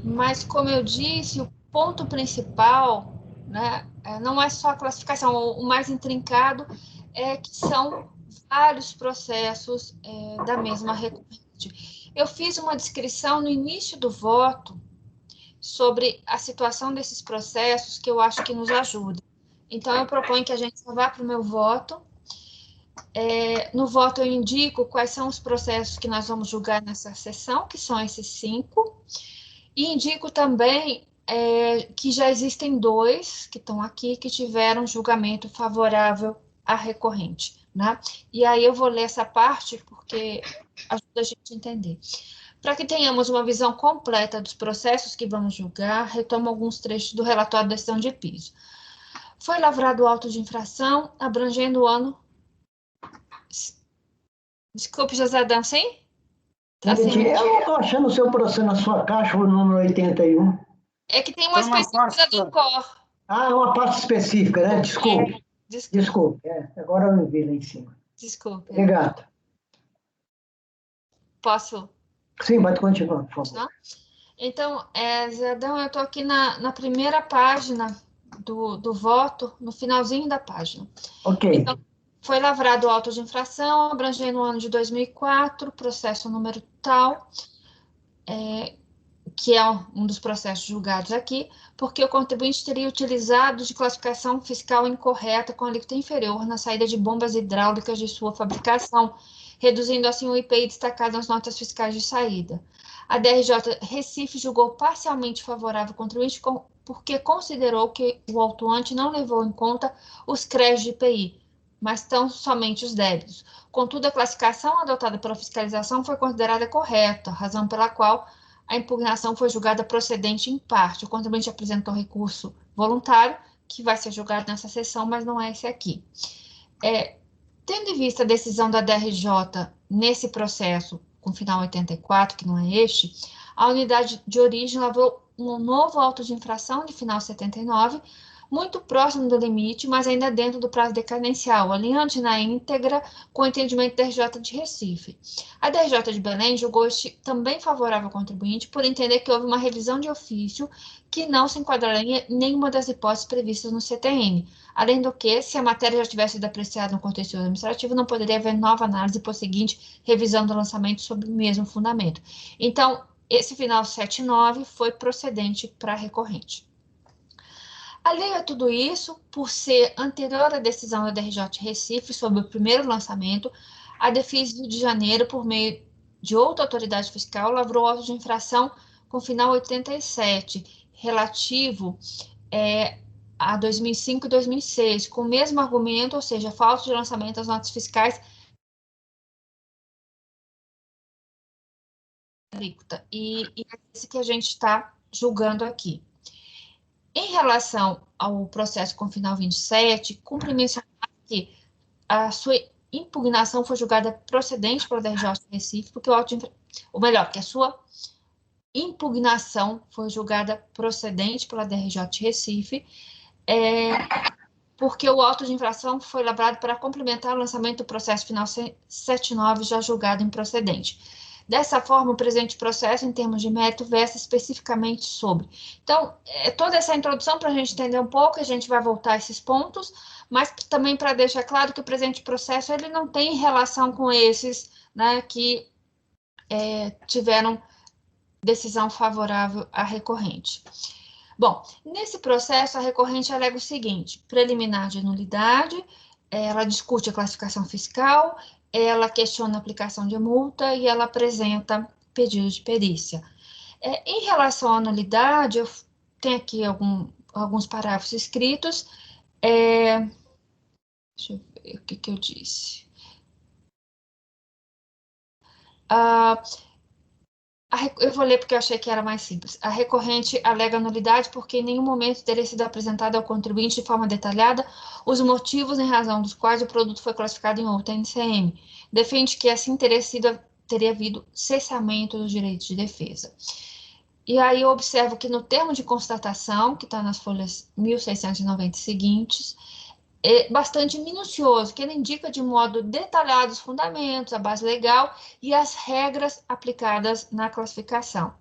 mas, como eu disse, o ponto principal, né, não é só a classificação, o mais intrincado é que são vários processos da mesma recorrente. Eu fiz uma descrição no início do voto sobre a situação desses processos que eu acho que nos ajuda. Então, eu proponho que a gente vá para o meu voto. No voto, eu indico quais são os processos que nós vamos julgar nessa sessão, que são esses 5. E indico também que já existem 2 que estão aqui, que tiveram julgamento favorável à recorrente, né? E aí eu vou ler essa parte, porque ajuda a gente a entender. Para que tenhamos uma visão completa dos processos que vamos julgar, retomo alguns trechos do relatório da decisão de piso. Foi lavrado o auto de infração, abrangendo o ano... Desculpe, José Adão, sim? Tá Eu sem... não estou achando o seu processo na sua caixa, o número 81. É que tem uma específica do INCOR. Ah, uma parte específica, né? Desculpe. Desculpe. Agora eu vi lá em cima. Desculpe. Obrigado. Posso? Sim, pode continuar, por favor. Então, Zé Adão, eu estou aqui na primeira página do voto, no finalzinho da página. Ok. Então, foi lavrado o auto de infração, abrangendo o ano de 2004, processo número tal, que é um dos processos julgados aqui, porque o contribuinte teria utilizado de classificação fiscal incorreta com alíquota inferior na saída de bombas hidráulicas de sua fabricação, reduzindo assim o IPI destacado nas notas fiscais de saída. A DRJ Recife julgou parcialmente favorável ao contribuinte porque considerou que o autuante não levou em conta os créditos de IPI, mas tão somente os débitos. Contudo, a classificação adotada pela fiscalização foi considerada correta, razão pela qual a impugnação foi julgada procedente em parte. O contribuinte apresentou recurso voluntário, que vai ser julgado nessa sessão, mas não é esse aqui. Tendo em vista a decisão da DRJ nesse processo, com final 84, que não é este, a unidade de origem lavrou um novo auto de infração de final 79, muito próximo do limite, mas ainda dentro do prazo decadencial, alinhando-se na íntegra com o entendimento da DRJ de Recife. A DRJ de Belém julgou este também favorável ao contribuinte por entender que houve uma revisão de ofício que não se enquadraria em nenhuma das hipóteses previstas no CTN. Além do que, se a matéria já tivesse sido apreciada no contexto administrativo, não poderia haver nova análise por seguinte revisão do lançamento sobre o mesmo fundamento. Então, esse final 79 foi procedente para a recorrente. Alheio a tudo isso, por ser anterior à decisão da DRJ Recife sobre o primeiro lançamento, a DEFIS Rio de Janeiro, por meio de outra autoridade fiscal, lavrou auto de infração com final 87, relativo a 2005 e 2006, com o mesmo argumento, ou seja, falta de lançamento das notas fiscais e é esse que a gente está julgando aqui. Em relação ao processo com final 27, cumpre mencionar que a sua impugnação foi julgada procedente pela DRJ Recife, porque que a sua impugnação foi julgada procedente pela DRJ Recife, porque o auto de infração foi lavrado para complementar o lançamento do processo final 79, já julgado improcedente. Dessa forma, o presente processo, em termos de mérito, versa especificamente sobre. Então, toda essa introdução para a gente entender um pouco, a gente vai voltar a esses pontos, mas também para deixar claro que o presente processo ele não tem relação com esses, né, que tiveram decisão favorável à recorrente. Bom, nesse processo, a recorrente alega o seguinte: preliminar de nulidade, ela discute a classificação fiscal, ela questiona a aplicação de multa e ela apresenta pedido de perícia. Em relação à nulidade, eu tenho aqui alguns parágrafos escritos. Deixa eu ver o que eu disse. Eu vou ler porque eu achei que era mais simples. A recorrente alega nulidade porque em nenhum momento teria sido apresentado ao contribuinte de forma detalhada os motivos em razão dos quais o produto foi classificado em outra NCM. Defende que assim teria havido cessamento dos direitos de defesa. E aí eu observo que no termo de constatação, que está nas folhas 1690 e seguintes, é bastante minucioso, que ele indica de modo detalhado os fundamentos, a base legal e as regras aplicadas na classificação.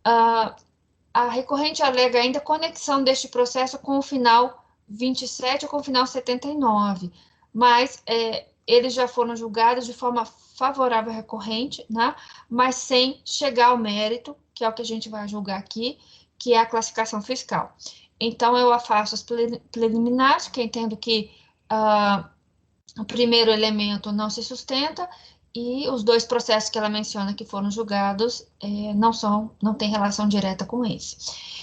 A recorrente alega ainda conexão deste processo com o final 27 ou com o final 79, mas eles já foram julgados de forma favorável à recorrente, né? Mas sem chegar ao mérito, que é o que a gente vai julgar aqui, que é a classificação fiscal. Então, eu afasto as preliminares, porque entendo que o primeiro elemento não se sustenta e os dois processos que ela menciona que foram julgados não têm relação direta com esse.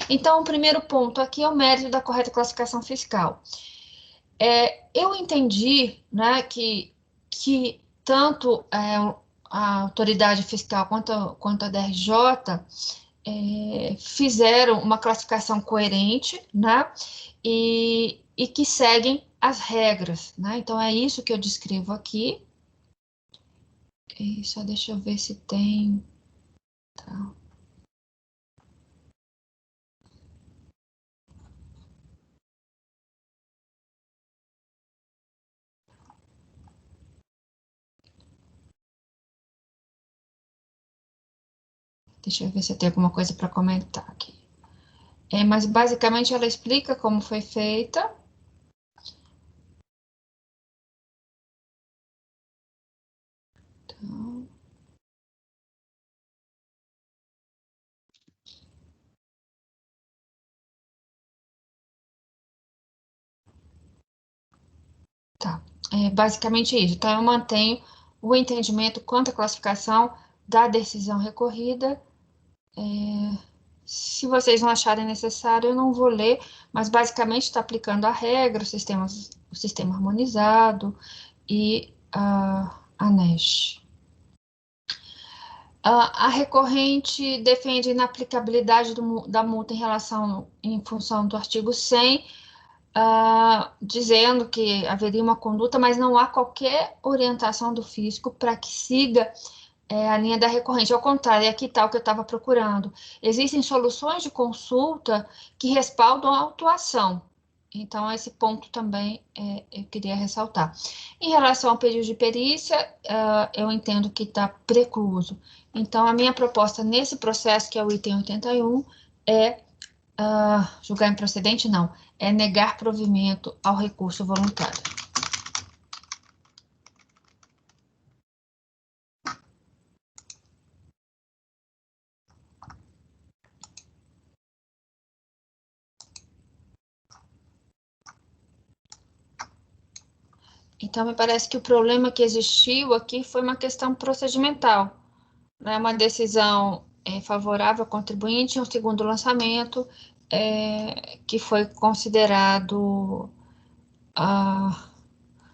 Então, o primeiro ponto aqui é o mérito da correta classificação fiscal. Eu entendi, né, que tanto a autoridade fiscal quanto a DRJ fizeram uma classificação coerente, né? E que seguem as regras, né? Então, é isso que eu descrevo aqui. E só deixa eu ver se tem... Tá. Deixa eu ver se tem alguma coisa para comentar aqui. Mas, basicamente, ela explica como foi feita. Então... Tá. Basicamente isso. Então, eu mantenho o entendimento quanto à classificação da decisão recorrida. Se vocês não acharem necessário, eu não vou ler, mas basicamente está aplicando a regra, o sistema harmonizado e a NESH. A recorrente defende a inaplicabilidade da multa em função do artigo 100, dizendo que haveria uma conduta, mas não há qualquer orientação do fisco para que siga a linha da recorrente. Ao contrário, aqui está o que eu estava procurando. Existem soluções de consulta que respaldam a autuação. Então, esse ponto também eu queria ressaltar. Em relação ao pedido de perícia, eu entendo que está precluso. Então, a minha proposta nesse processo, que é o item 81, é julgar improcedente, não, é negar provimento ao recurso voluntário. Então, me parece que o problema que existiu aqui foi uma questão procedimental, né? Uma decisão favorável ao contribuinte e um segundo lançamento que foi considerado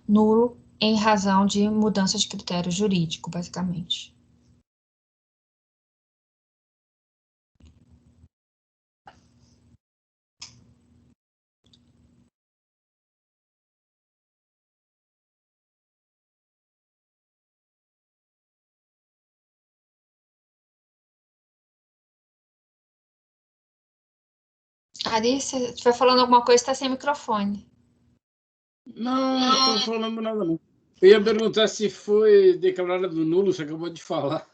nulo em razão de mudança de critério jurídico, basicamente. Ari, você estiver falando alguma coisa, está sem microfone. Não estou falando nada, não. Eu ia perguntar se foi declarado nulo, você acabou de falar.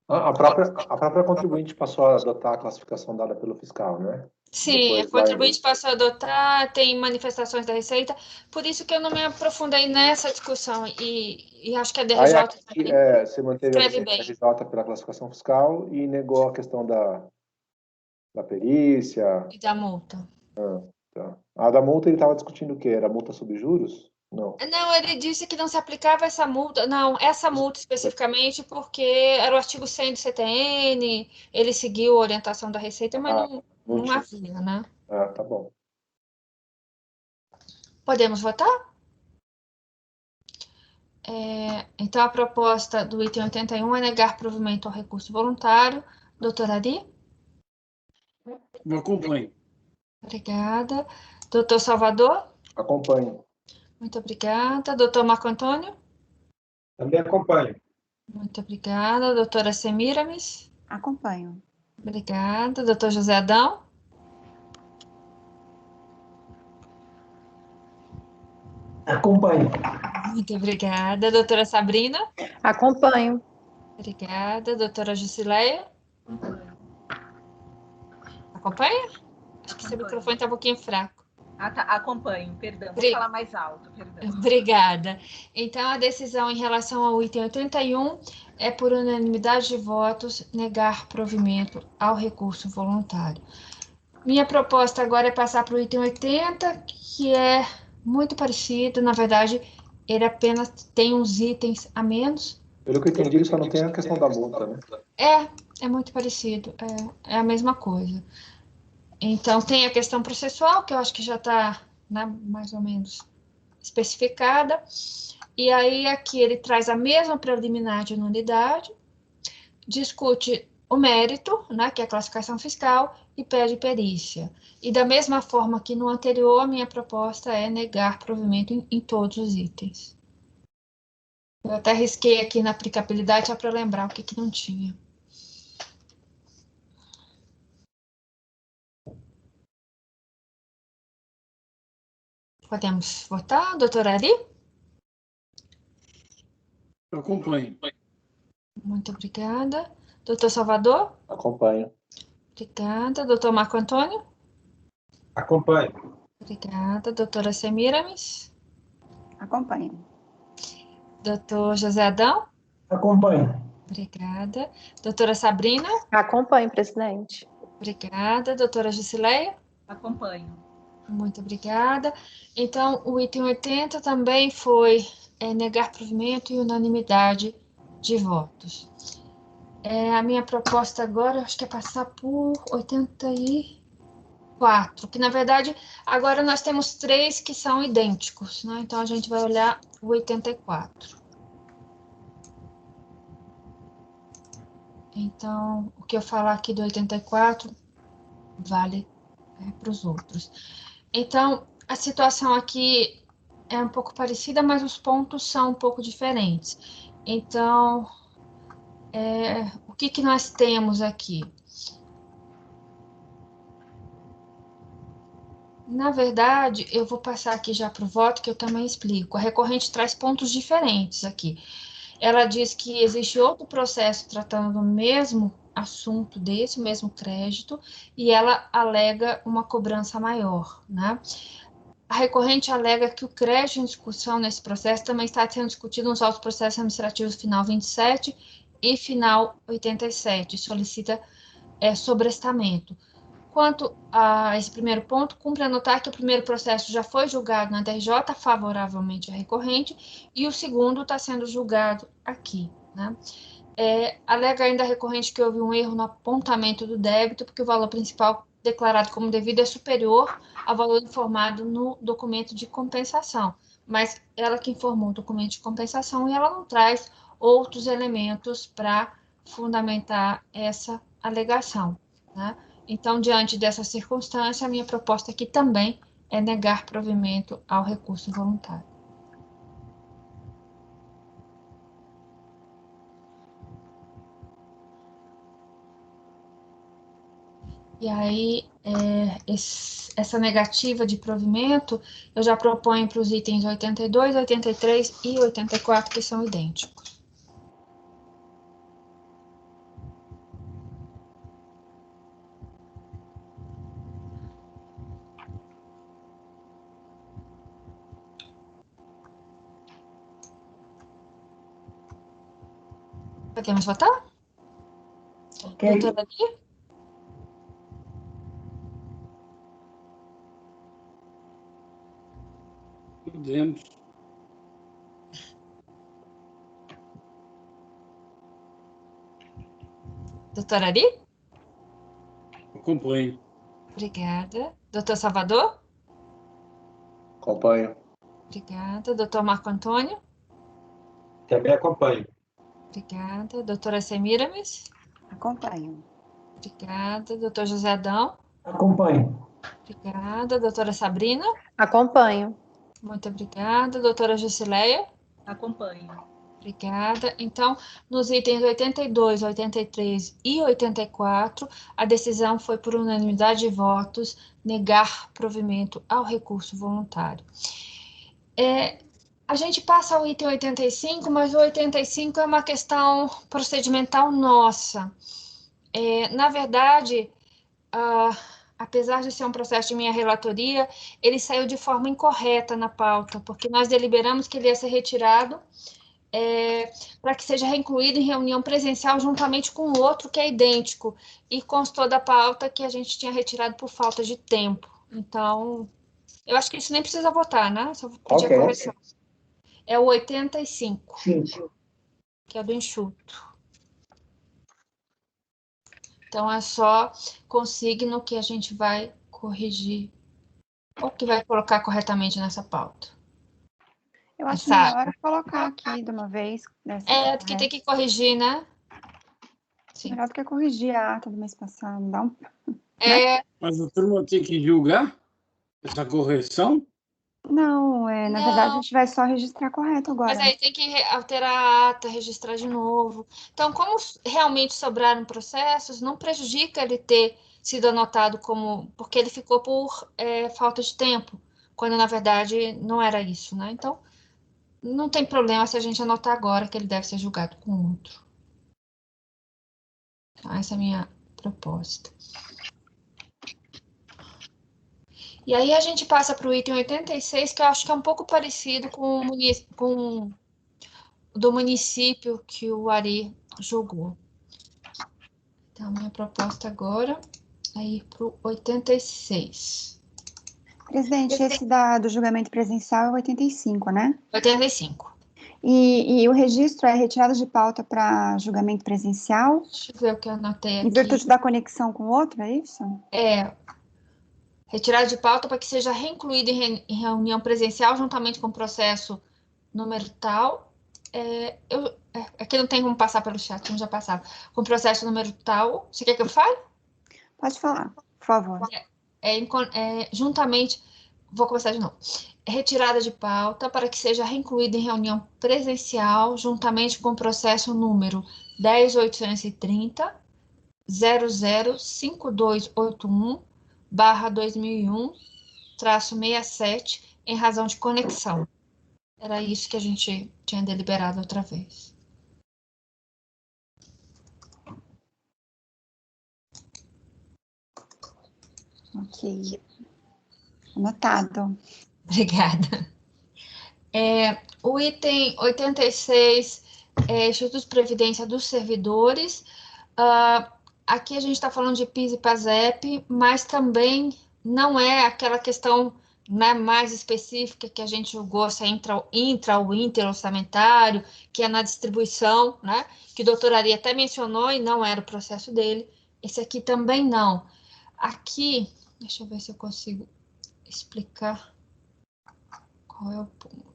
A própria contribuinte passou a adotar a classificação dada pelo fiscal, né? Sim, Depois a contribuinte passou a adotar, tem manifestações da Receita, por isso que eu não me aprofundei nessa discussão, e acho que a DRJ Aí aqui, também você manteve a escreve bem. DRJ pela classificação fiscal e negou a questão da perícia. E da multa. Tá. A da multa ele estava discutindo o quê? Era multa sobre juros? Não. Não, ele disse que não se aplicava essa multa, não, essa multa especificamente, porque era o artigo 100 do CTN, ele seguiu a orientação da Receita, mas não havia, né? Tá bom. Podemos votar? Então, a proposta do item 81 é negar provimento ao recurso voluntário. Doutora Ari? Eu acompanho. Obrigada. Doutor Salvador? Acompanho. Muito obrigada. Doutor Marco Antônio? Também acompanho. Muito obrigada. Doutora Semiramis? Acompanho. Obrigada. Doutor José Adão? Acompanho. Muito obrigada. Doutora Sabrina? Acompanho. Obrigada. Doutora Jusileia? Acompanha? Acho que seu microfone está um pouquinho fraco. Tá. Acompanho, perdão. Vou falar mais alto, perdão. Obrigada. Então, a decisão em relação ao item 81 é por unanimidade de votos negar provimento ao recurso voluntário. Minha proposta agora é passar para o item 80, que é muito parecido. Na verdade, ele apenas tem uns itens a menos, Pelo que eu entendi, ele só não tem a questão da multa, né? É muito parecido, é a mesma coisa. Então, tem a questão processual, que eu acho que já está, né, mais ou menos especificada, e aí aqui ele traz a mesma preliminar de nulidade, discute o mérito, né, que é a classificação fiscal, e pede perícia. E da mesma forma que no anterior, a minha proposta é negar provimento em todos os itens. Eu até risquei aqui na aplicabilidade, só para lembrar o que não tinha. Podemos votar, doutora Ari? Eu acompanho. Muito obrigada. Doutor Salvador? Acompanho. Obrigada. Doutor Marco Antônio? Acompanho. Obrigada. Doutora Semiramis? Acompanho. Doutor José Adão? Acompanho. Obrigada. Doutora Sabrina? Acompanho, presidente. Obrigada. Doutora Jusileia? Acompanho. Muito obrigada. Então, o item 80 também foi negar provimento e unanimidade de votos. A minha proposta agora, acho que é passar por 84, que na verdade, agora nós temos 3 que são idênticos, né? Então, a gente vai olhar o 84. Então, o que eu falar aqui do 84 vale para os outros. Então, a situação aqui é um pouco parecida, mas os pontos são um pouco diferentes. Então, o que nós temos aqui? Na verdade, eu vou passar aqui já para o voto, que eu também explico. A recorrente traz pontos diferentes aqui. Ela diz que existe outro processo tratando do mesmo assunto desse, o mesmo crédito, e ela alega uma cobrança maior, né? A recorrente alega que o crédito em discussão nesse processo também está sendo discutido nos autos processos administrativos final 27 e final 87, solicita sobrestamento. Quanto a esse primeiro ponto, cumpre anotar que o primeiro processo já foi julgado na TRJ favoravelmente à recorrente e o segundo está sendo julgado aqui, né? Alega ainda a recorrente que houve um erro no apontamento do débito, porque o valor principal declarado como devido é superior ao valor informado no documento de compensação, mas ela que informou o documento de compensação e ela não traz outros elementos para fundamentar essa alegação, né? Então, diante dessa circunstância, a minha proposta aqui também é negar provimento ao recurso voluntário. E aí, essa negativa de provimento, eu já proponho para os itens 82, 83 e 84, que são idênticos. Podemos votar? Ok. Doutora Bia? Podemos. Doutora Ari? Acompanho. Obrigada. Doutor Salvador? Acompanho. Obrigada. Doutor Marco Antônio? Também acompanho. Obrigada. Doutora Semiramis? Acompanho. Obrigada. Doutor José Adão? Acompanho. Obrigada. Doutora Sabrina? Acompanho. Muito obrigada. Doutora Jusileia? Acompanho. Obrigada. Então, nos itens 82, 83 e 84, a decisão foi por unanimidade de votos negar provimento ao recurso voluntário. A gente passa ao item 85, mas o 85 é uma questão procedimental nossa. Na verdade, apesar de ser um processo de minha relatoria, ele saiu de forma incorreta na pauta, porque nós deliberamos que ele ia ser retirado para que seja reincluído em reunião presencial juntamente com o outro que é idêntico, e constou da pauta que a gente tinha retirado por falta de tempo. Então, eu acho que isso nem precisa votar, né? Só pedir a correção. É o 85. Sim. que é do enxuto. Então, é só consigno que a gente vai corrigir, ou que vai colocar corretamente nessa pauta. Eu acho melhor colocar aqui de uma vez. Que tem que corrigir, né? Sim. Melhor do que corrigir a ata do mês passado. Dá um... Mas a turma tem que julgar essa correção? Não, na verdade a gente vai só registrar correto agora. Mas aí tem que alterar a ata, registrar de novo. Então, como realmente sobraram processos, não prejudica ele ter sido anotado como... Porque ele ficou por falta de tempo, quando na verdade não era isso, né? Então, não tem problema se a gente anotar agora que ele deve ser julgado com outro. Então, essa é a minha proposta. E aí a gente passa para o item 86, que eu acho que é um pouco parecido com o do município que o Ari julgou. Então, minha proposta agora é ir para o 86. Presidente, esse do julgamento presencial é 85, né? 85. E o registro é retirado de pauta para julgamento presencial? Deixa eu ver o que eu anotei aqui. Em virtude da conexão com o outro, é isso? Retirado de pauta para que seja reincluído em reunião presencial, juntamente com o processo número tal. Aqui não tem como passar pelo chat, não já passava. Com o processo número tal. Você quer que eu fale? Pode falar, por favor. Juntamente, vou começar de novo. Retirada de pauta para que seja reincluído em reunião presencial, juntamente com o processo número 10.830.0281/2001-67, em razão de conexão. Era isso que a gente tinha deliberado outra vez. Ok. Anotado. Obrigada. O item 86 é Instituto de Previdência dos Servidores. Aqui a gente está falando de PIS e PASEP, mas também não é aquela questão, né, mais específica que a gente julgou, se é intra ou interorçamentário, que é na distribuição, né, que o doutor Ari até mencionou e não era o processo dele. Esse aqui também não. Aqui, deixa eu ver se eu consigo explicar qual é o ponto.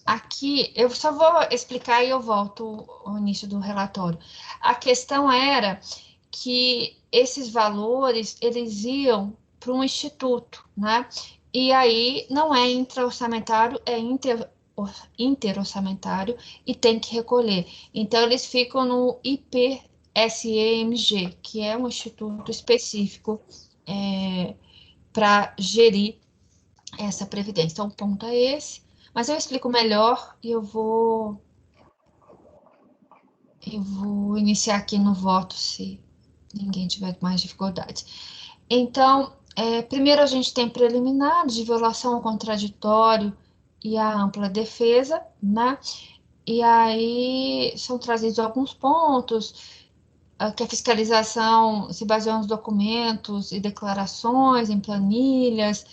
Aqui, eu só vou explicar e eu volto ao início do relatório. A questão era que esses valores, eles iam para um instituto, né? E aí, não é intra-orçamentário, é interorçamentário e tem que recolher. Então, eles ficam no IPSEMG, que é um instituto específico para gerir essa previdência. Então, o ponto é esse. Mas eu explico melhor e eu vou iniciar aqui no voto, se ninguém tiver mais dificuldades. Então, primeiro a gente tem preliminar de violação ao contraditório e a ampla defesa, né? E aí são trazidos alguns pontos, que a fiscalização se baseou nos documentos e declarações, em planilhas,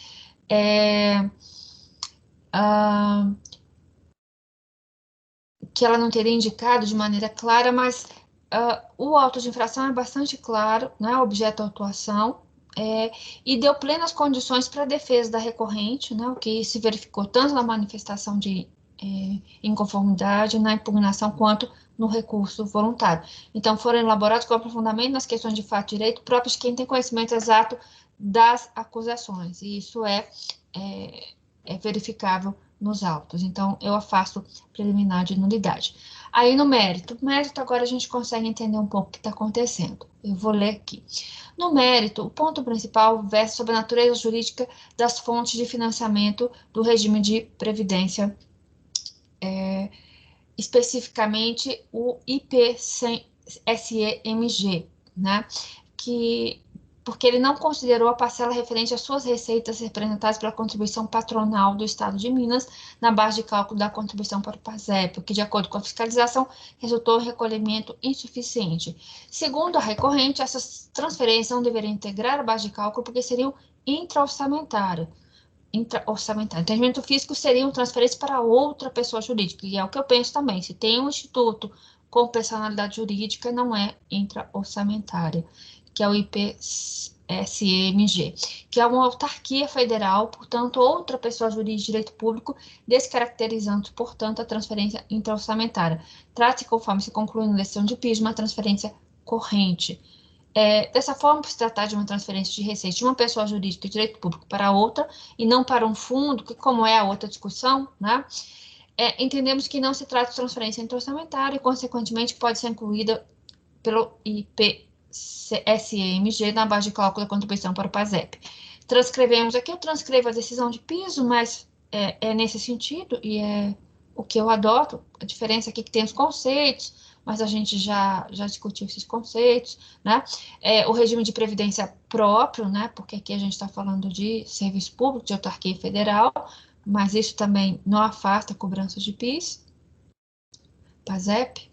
que ela não teria indicado de maneira clara, mas o auto de infração é bastante claro, né, objeto de autuação, e deu plenas condições para a defesa da recorrente, né, o que se verificou tanto na manifestação de inconformidade, na impugnação, quanto no recurso voluntário. Então, foram elaborados com aprofundamento nas questões de fato e direito próprios de quem tem conhecimento exato das acusações, e isso é verificável nos autos. Então, eu afasto preliminar de nulidade. Aí, no mérito. No mérito, agora a gente consegue entender um pouco o que está acontecendo. Eu vou ler aqui. No mérito, o ponto principal versa sobre a natureza jurídica das fontes de financiamento do regime de previdência, especificamente o IPSEMG, né? Que porque ele não considerou a parcela referente às suas receitas representadas pela contribuição patronal do Estado de Minas na base de cálculo da contribuição para o PASEP, o que, de acordo com a fiscalização, resultou em recolhimento insuficiente. Segundo a recorrente, essas transferências não deveriam integrar a base de cálculo porque seriam intra-orçamentárias. Entendimento físico seriam transferências para outra pessoa jurídica, e é o que eu penso também. Se tem um instituto com personalidade jurídica, não é intra-orçamentária, que é o IPSMG, que é uma autarquia federal, portanto, outra pessoa jurídica de direito público, descaracterizando, portanto, a transferência intra-orçamentária. Trata-se, conforme se conclui na decisão de PIS, uma transferência corrente. Dessa forma, por se tratar de uma transferência de receita de uma pessoa jurídica de direito público para outra, e não para um fundo, que como é a outra discussão, né, entendemos que não se trata de transferência intra-orçamentária e, consequentemente, pode ser incluída pelo IPSMG na base de cálculo da contribuição para o PASEP. Transcrevemos aqui, eu transcrevo a decisão de piso, mas é nesse sentido, e é o que eu adoto. A diferença aqui é que tem os conceitos, mas a gente já discutiu esses conceitos, né? O regime de previdência próprio, né? Porque aqui a gente está falando de serviço público, de autarquia federal, mas isso também não afasta a cobrança de PIS, PASEP.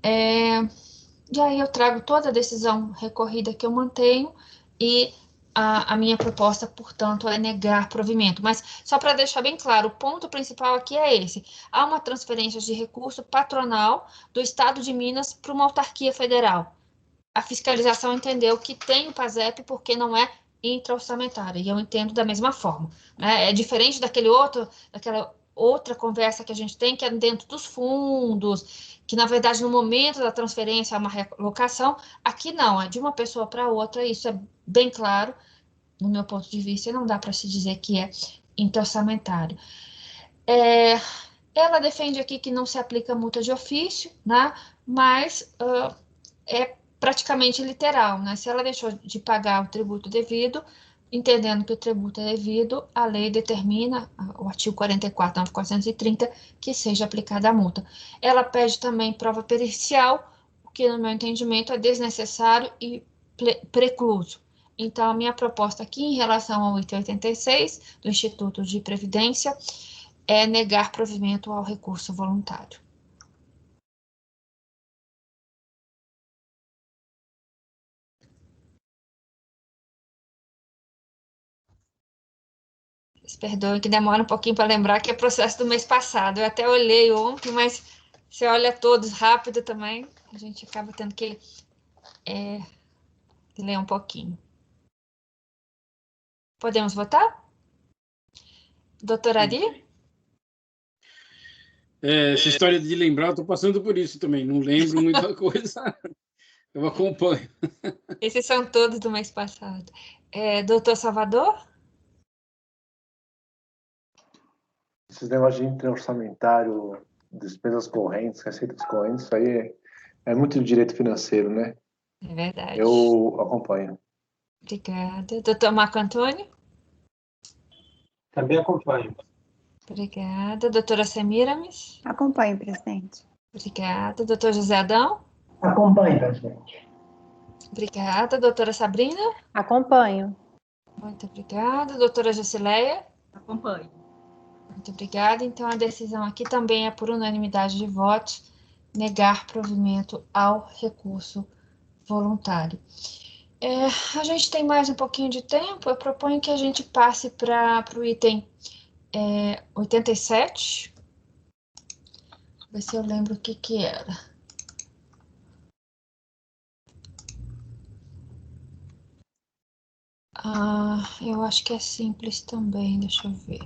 E aí eu trago toda a decisão recorrida que eu mantenho e a minha proposta, portanto, é negar provimento. Mas, só para deixar bem claro, o ponto principal aqui é esse. Há uma transferência de recurso patronal do Estado de Minas para uma autarquia federal. A fiscalização entendeu que tem o PASEP porque não é intra-orçamentária, e eu entendo da mesma forma, né? É diferente daquela outra conversa que a gente tem, que é dentro dos fundos, que, na verdade, no momento da transferência é uma relocação. Aqui não, é de uma pessoa para outra, isso é bem claro, no meu ponto de vista, e não dá para se dizer que é intra-orçamentário. Ela defende aqui que não se aplica multa de ofício, né? Mas é praticamente literal, né? Se ela deixou de pagar o tributo devido, entendendo que o tributo é devido, a lei determina, o artigo 44, 430, que seja aplicada a multa. Ela pede também prova pericial, o que, no meu entendimento, é desnecessário e precluso. Então, a minha proposta aqui, em relação ao item 86 do Instituto de Previdência, é negar provimento ao recurso voluntário. Vocês perdoem que demora um pouquinho para lembrar que é processo do mês passado. Eu até olhei ontem, mas você olha todos rápido também, a gente acaba tendo que ler um pouquinho. Podemos votar? Doutora Ari? Essa história de lembrar, eu estou passando por isso também. Não lembro muita coisa. Eu acompanho. Esses são todos do mês passado. Doutor Salvador? Esses negócios de intra-orçamentário, despesas correntes, receitas correntes, isso aí é muito de direito financeiro, né? É verdade. Eu acompanho. Obrigada. Doutor Marco Antônio? Também acompanho. Obrigada. Doutora Semiramis? Acompanho, presidente. Obrigada. Doutor José Adão? Acompanhe, presidente. Obrigada. Doutora Sabrina? Acompanho. Muito obrigada. Doutora Jusileia? Acompanho. Muito obrigada. Então, a decisão aqui também é por unanimidade de votos, negar provimento ao recurso voluntário. A gente tem mais um pouquinho de tempo, eu proponho que a gente passe para o item 87. Ver se eu lembro o que era. Eu acho que é simples também, deixa eu ver.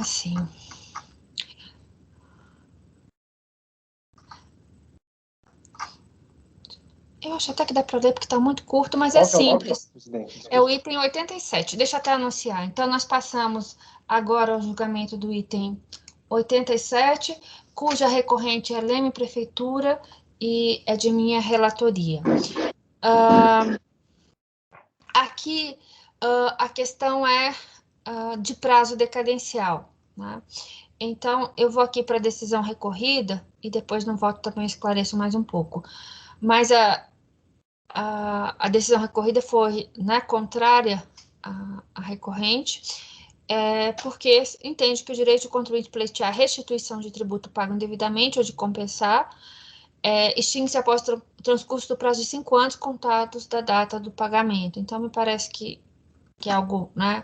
Sim. Eu acho até que dá para ler porque está muito curto, mas é simples. É o item 87. Deixa eu até anunciar. Então, nós passamos agora ao julgamento do item 87, cuja recorrente é Leme Prefeitura e é de minha relatoria. Aqui, a questão é de prazo decadencial, né? Então, eu vou aqui para a decisão recorrida e depois no voto também esclareço mais um pouco. mas a decisão recorrida foi, né, contrária à recorrente, porque entende que o direito do contribuinte pleitear a restituição de tributo pago indevidamente ou de compensar extingue-se após o transcurso do prazo de 5 anos contados da data do pagamento. Então, me parece que é algo, né,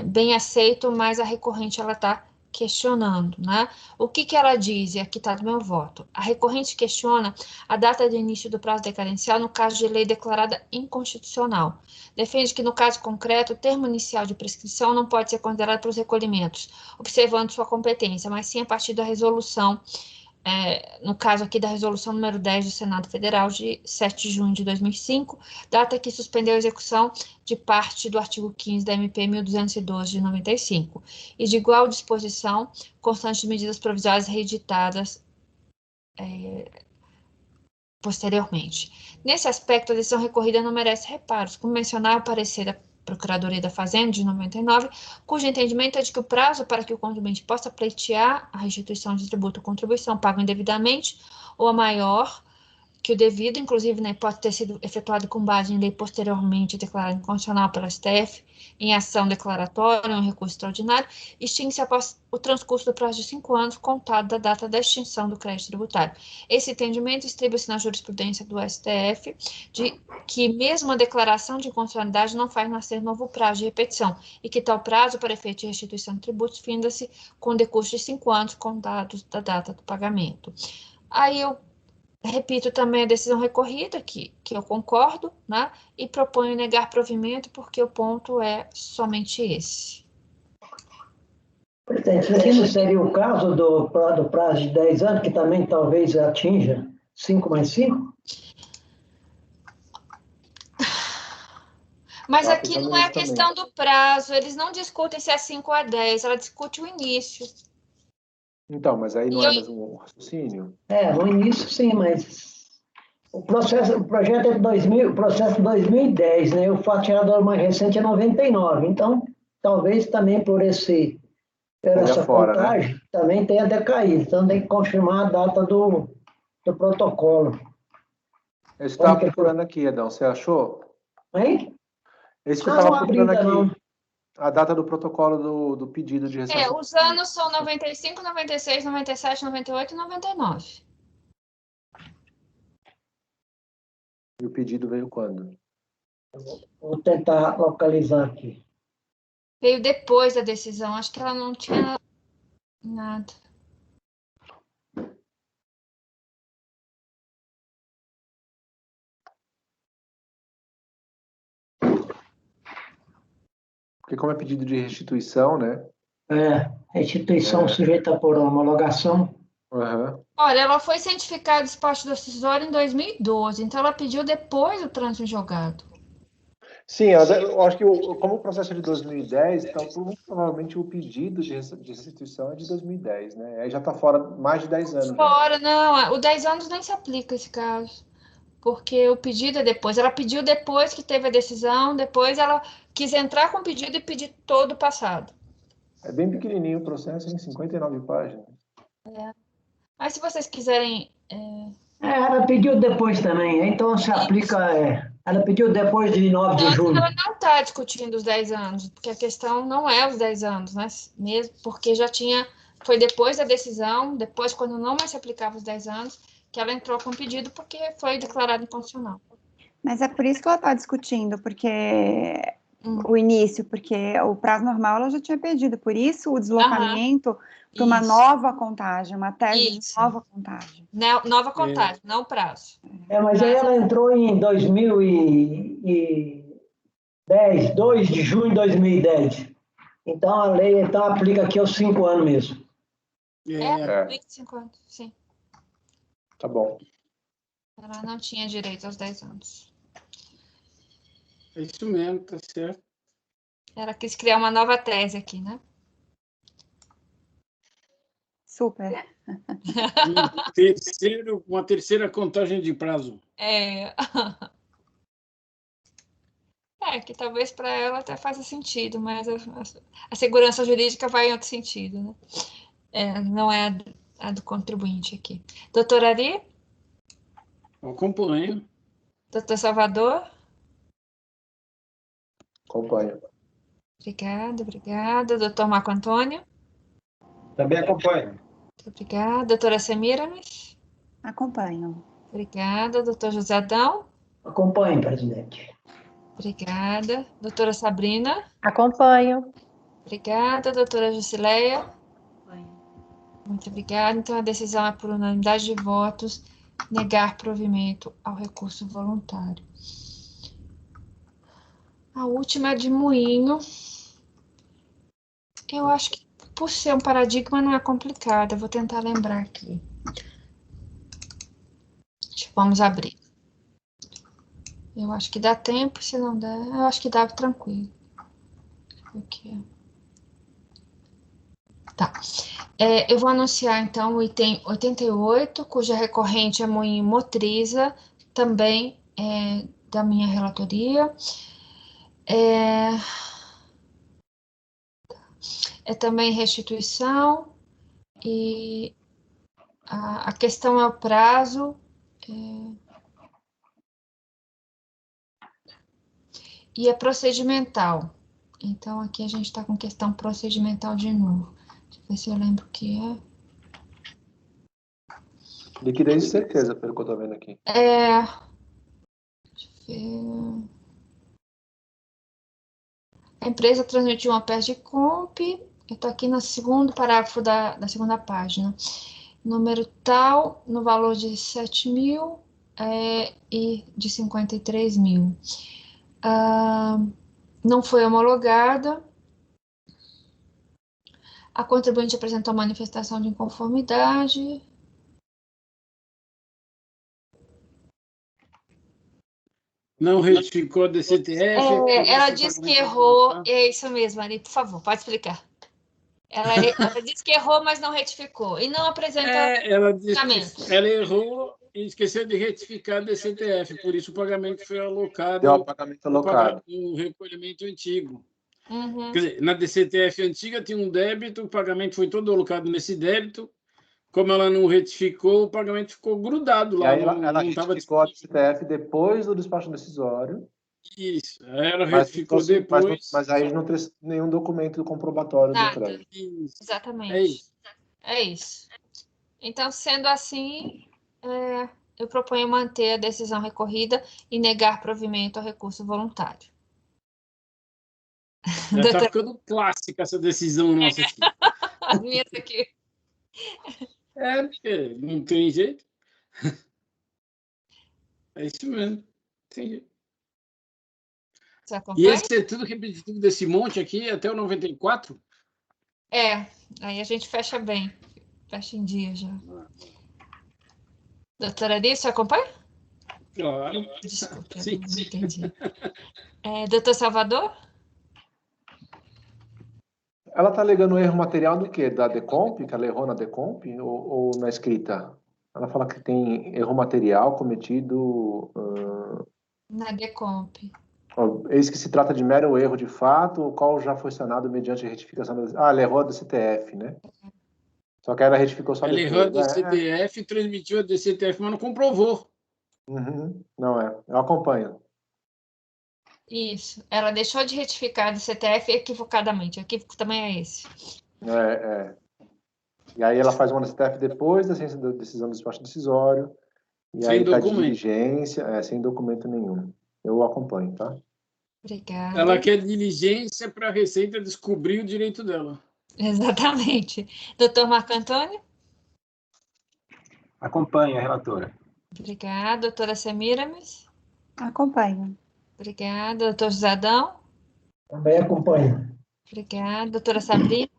bem aceito, mas a recorrente ela está questionando, né? O que ela diz, e aqui está do meu voto. A recorrente questiona a data de início do prazo decadencial no caso de lei declarada inconstitucional. Defende que, no caso concreto, o termo inicial de prescrição não pode ser considerado para os recolhimentos, observando sua competência, mas sim a partir da resolução, no caso aqui da resolução número 10 do Senado Federal, de 7 de junho de 2005, data que suspendeu a execução de parte do artigo 15 da MP 1212 de 95, e de igual disposição, constante de medidas provisórias reeditadas posteriormente. Nesse aspecto, a decisão recorrida não merece reparos, como mencionar o parecer da Procuradoria da Fazenda, de 99, cujo entendimento é de que o prazo para que o contribuinte possa pleitear a restituição de tributo ou contribuição pago indevidamente ou a maior que o devido, inclusive, né, pode ter sido efetuado com base em lei posteriormente declarada inconstitucional pela STF, em ação declaratória ou em recurso extraordinário, extingue-se após o transcurso do prazo de 5 anos, contado da data da extinção do crédito tributário. Esse entendimento estriba-se na jurisprudência do STF, de que mesmo a declaração de inconstitucionalidade não faz nascer novo prazo de repetição, e que tal prazo para efeito de restituição de tributos finda-se com o decurso de 5 anos, contados da data do pagamento. Aí eu repito também a decisão recorrida, que eu concordo, né? E proponho negar provimento, porque o ponto é somente esse. Presidente, isso aqui não seria o caso do prazo de 10 anos, que também talvez atinja 5 mais 5? Mas aqui não é a questão do prazo, eles não discutem se é 5 a 10, ela discute o início. Então, mas aí não é mesmo um raciocínio? No início sim, mas o projeto é de 2000, o processo de 2010, né? O fatiador mais recente é 99, então talvez também por essa contagem, né? Também tenha decaído, então tem que confirmar a data do protocolo. Eu estava procurando aqui, Edão, você achou? Hein? Esse que eu estava procurando aqui. Não. A data do protocolo do pedido de ressarcimento. Os anos são 95, 96, 97, 98 e 99. E o pedido veio quando? Vou tentar localizar aqui. Veio depois da decisão, acho que ela não tinha nada. Porque como é pedido de restituição, né? Restituição sujeita por homologação. Uhum. Olha, ela foi cientificada de despacho decisório em 2012, então ela pediu depois do trânsito julgado. Sim, eu acho que como o processo é de 2010, então muito provavelmente o pedido de restituição é de 2010, né? Aí já está fora mais de 10 anos. Fora, não, o 10 anos nem se aplica esse caso, porque o pedido é depois. Ela pediu depois que teve a decisão, depois ela quis entrar com o pedido e pedir todo o passado. É bem pequenininho o processo, em 59 páginas. Mas se vocês quiserem... Ela pediu depois também, então se aplica... Ela pediu depois de 9 de junho. Ela não está discutindo os 10 anos, porque a questão não é os 10 anos, né? Mesmo porque já tinha... Foi depois da decisão, depois, quando não mais se aplicava os 10 anos, que ela entrou com o pedido, porque foi declarado inconstitucional. Mas é por isso que ela está discutindo, porque... o início, porque o prazo normal ela já tinha pedido, por isso o deslocamento para uma nova contagem, uma tese de nova contagem. Nova contagem, não prazo. Mas aí ela entrou em 2010, 2 de junho de 2010. Então a lei aplica aqui aos 5 anos mesmo. Aplica 5 anos, sim. Tá bom. Ela não tinha direito aos 10 anos. É isso mesmo, tá certo. Ela quis criar uma nova tese aqui, né? Super. Uma terceira contagem de prazo. Que talvez para ela até faça sentido, mas a segurança jurídica vai em outro sentido, né? Não é a do contribuinte aqui. Doutora Ari? Acompanho. Doutor Salvador? Acompanho. Obrigada. Doutor Marco Antônio? Também acompanho. Muito obrigada. Doutora Semiramis? Acompanho. Obrigada. Doutor José Adão? Acompanho, presidente. Obrigada. Doutora Sabrina? Acompanho. Obrigada. Doutora Jusileia? Acompanho. Muito obrigada. Então, a decisão é por unanimidade de votos, negar provimento ao recurso voluntário. A última é de Moinho. Eu acho que, por ser um paradigma, não é complicado. Eu vou tentar lembrar aqui. Vamos abrir. Eu acho que dá tempo, se não der, eu acho que dá tranquilo. Aqui. Tá. Eu vou anunciar, então, o item 88, cuja recorrente é Moinho Motriza, também da minha relatoria. É também restituição, e a questão é o prazo. E é procedimental. Então, aqui a gente está com questão procedimental de novo. Deixa eu ver se eu lembro o que é. Liquidez de certeza, pelo que eu estou vendo aqui. Deixa eu ver. A empresa transmitiu uma peça de comp. Eu estou aqui no segundo parágrafo da segunda página. Número tal, no valor de 7.000 e de 53.000. Não foi homologada. A contribuinte apresentou manifestação de inconformidade. Não retificou a DCTF. Ela disse que errou. É isso mesmo, Ari, por favor, pode explicar. Ela disse que errou, mas não retificou. E não apresenta ela disse pagamento. que ela errou e esqueceu de retificar a DCTF. Por isso o pagamento foi alocado. Deu o pagamento alocado. No recolhimento antigo. Uhum. Quer dizer, na DCTF antiga tinha um débito, o pagamento foi todo alocado nesse débito. Como ela não retificou, o pagamento ficou grudado lá. E aí ela retificou a DCTF depois do despacho decisório. Isso, ela retificou depois. Mas aí não tem nenhum documento comprobatório do crédito. Exatamente. É isso. Então, sendo assim, eu proponho manter a decisão recorrida e negar provimento ao recurso voluntário. Já está ficando clássica essa decisão nossa aqui. As minhas aqui. Porque não tem jeito. É isso mesmo. Tem jeito. Você acompanha? E esse é tudo repetitivo desse monte aqui até o 94? Aí a gente fecha bem. Fecha em dia já. Doutora Ari, você acompanha? Claro. Desculpa, Sim. não entendi. Doutor Salvador? Ela está alegando erro material do quê? Da DECOMP? Que ela errou na DECOMP? Ou na escrita? Ela fala que tem erro material cometido... Na DECOMP. Eis que se trata de mero erro de fato, o qual já foi sanado mediante retificação da... ela errou a DCTF, né? Só que ela retificou só depois. Ela errou a DCTF, transmitiu a DCTF, mas não comprovou. Não é. Eu acompanho. Isso. Ela deixou de retificar a DCTF equivocadamente. O equívoco também é esse. E aí ela faz uma DCTF depois da decisão do despacho decisório. E sem aí documento. Tá diligência, sem documento nenhum. Eu acompanho, tá? Obrigada. Ela quer diligência para a Receita descobrir o direito dela. Exatamente. Doutor Marco Antônio? Acompanho a relatora. Obrigada. Doutora Semiramis? Acompanho. Obrigada. Doutor José Adão? Também acompanho. Obrigada. Doutora Sabrina?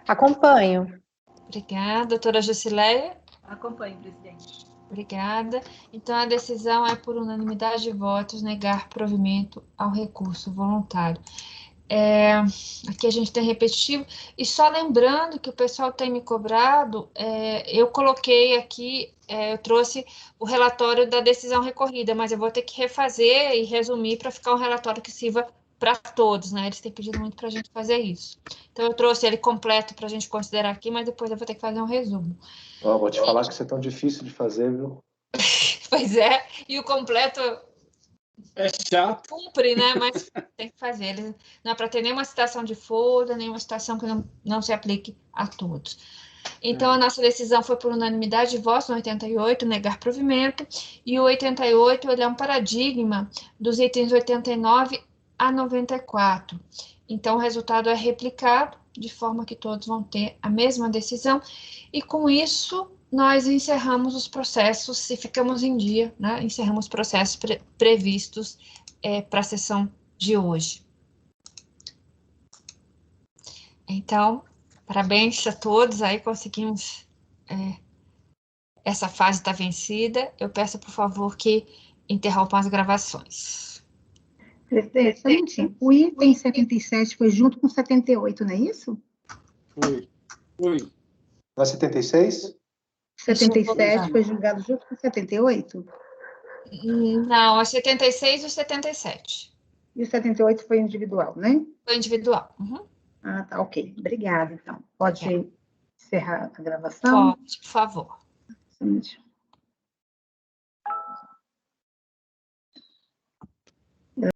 Acompanho. Obrigada. Doutora Jusileia? Acompanho, presidente. Obrigada. Então, a decisão é por unanimidade de votos negar provimento ao recurso voluntário. Aqui a gente tem repetitivo. E só lembrando que o pessoal tem me cobrado, eu coloquei aqui, eu trouxe o relatório da decisão recorrida, mas eu vou ter que refazer e resumir para ficar um relatório que sirva para todos, né? Eles têm pedido muito para a gente fazer isso. Então, eu trouxe ele completo para a gente considerar aqui, mas depois eu vou ter que fazer um resumo. Vou te falar que isso é tão difícil de fazer, viu? Pois é, e o completo É chato. cumpre, né? Mas tem que fazer. Ele não é para ter nenhuma citação de folha, nenhuma citação que não se aplique a todos. Então, a nossa decisão foi por unanimidade de votos no 88, negar provimento, e o 88 ele é um paradigma dos itens 89 a 94. Então, o resultado é replicado, de forma que todos vão ter a mesma decisão, e com isso, nós encerramos os processos, e ficamos em dia, né? Encerramos os processos previstos para a sessão de hoje. Então, parabéns a todos, aí conseguimos, essa fase está vencida. Eu peço, por favor, que interrompam as gravações. Presidente, o item 77 foi junto com 78, não é isso? Foi. Não é 76? 77 foi julgado junto com 78? Não, é 76 e 77. E o 78 foi individual, né? Foi individual. Uhum. Ah, tá, ok. Obrigada, então. Pode encerrar a gravação? Pode, por favor. Somente.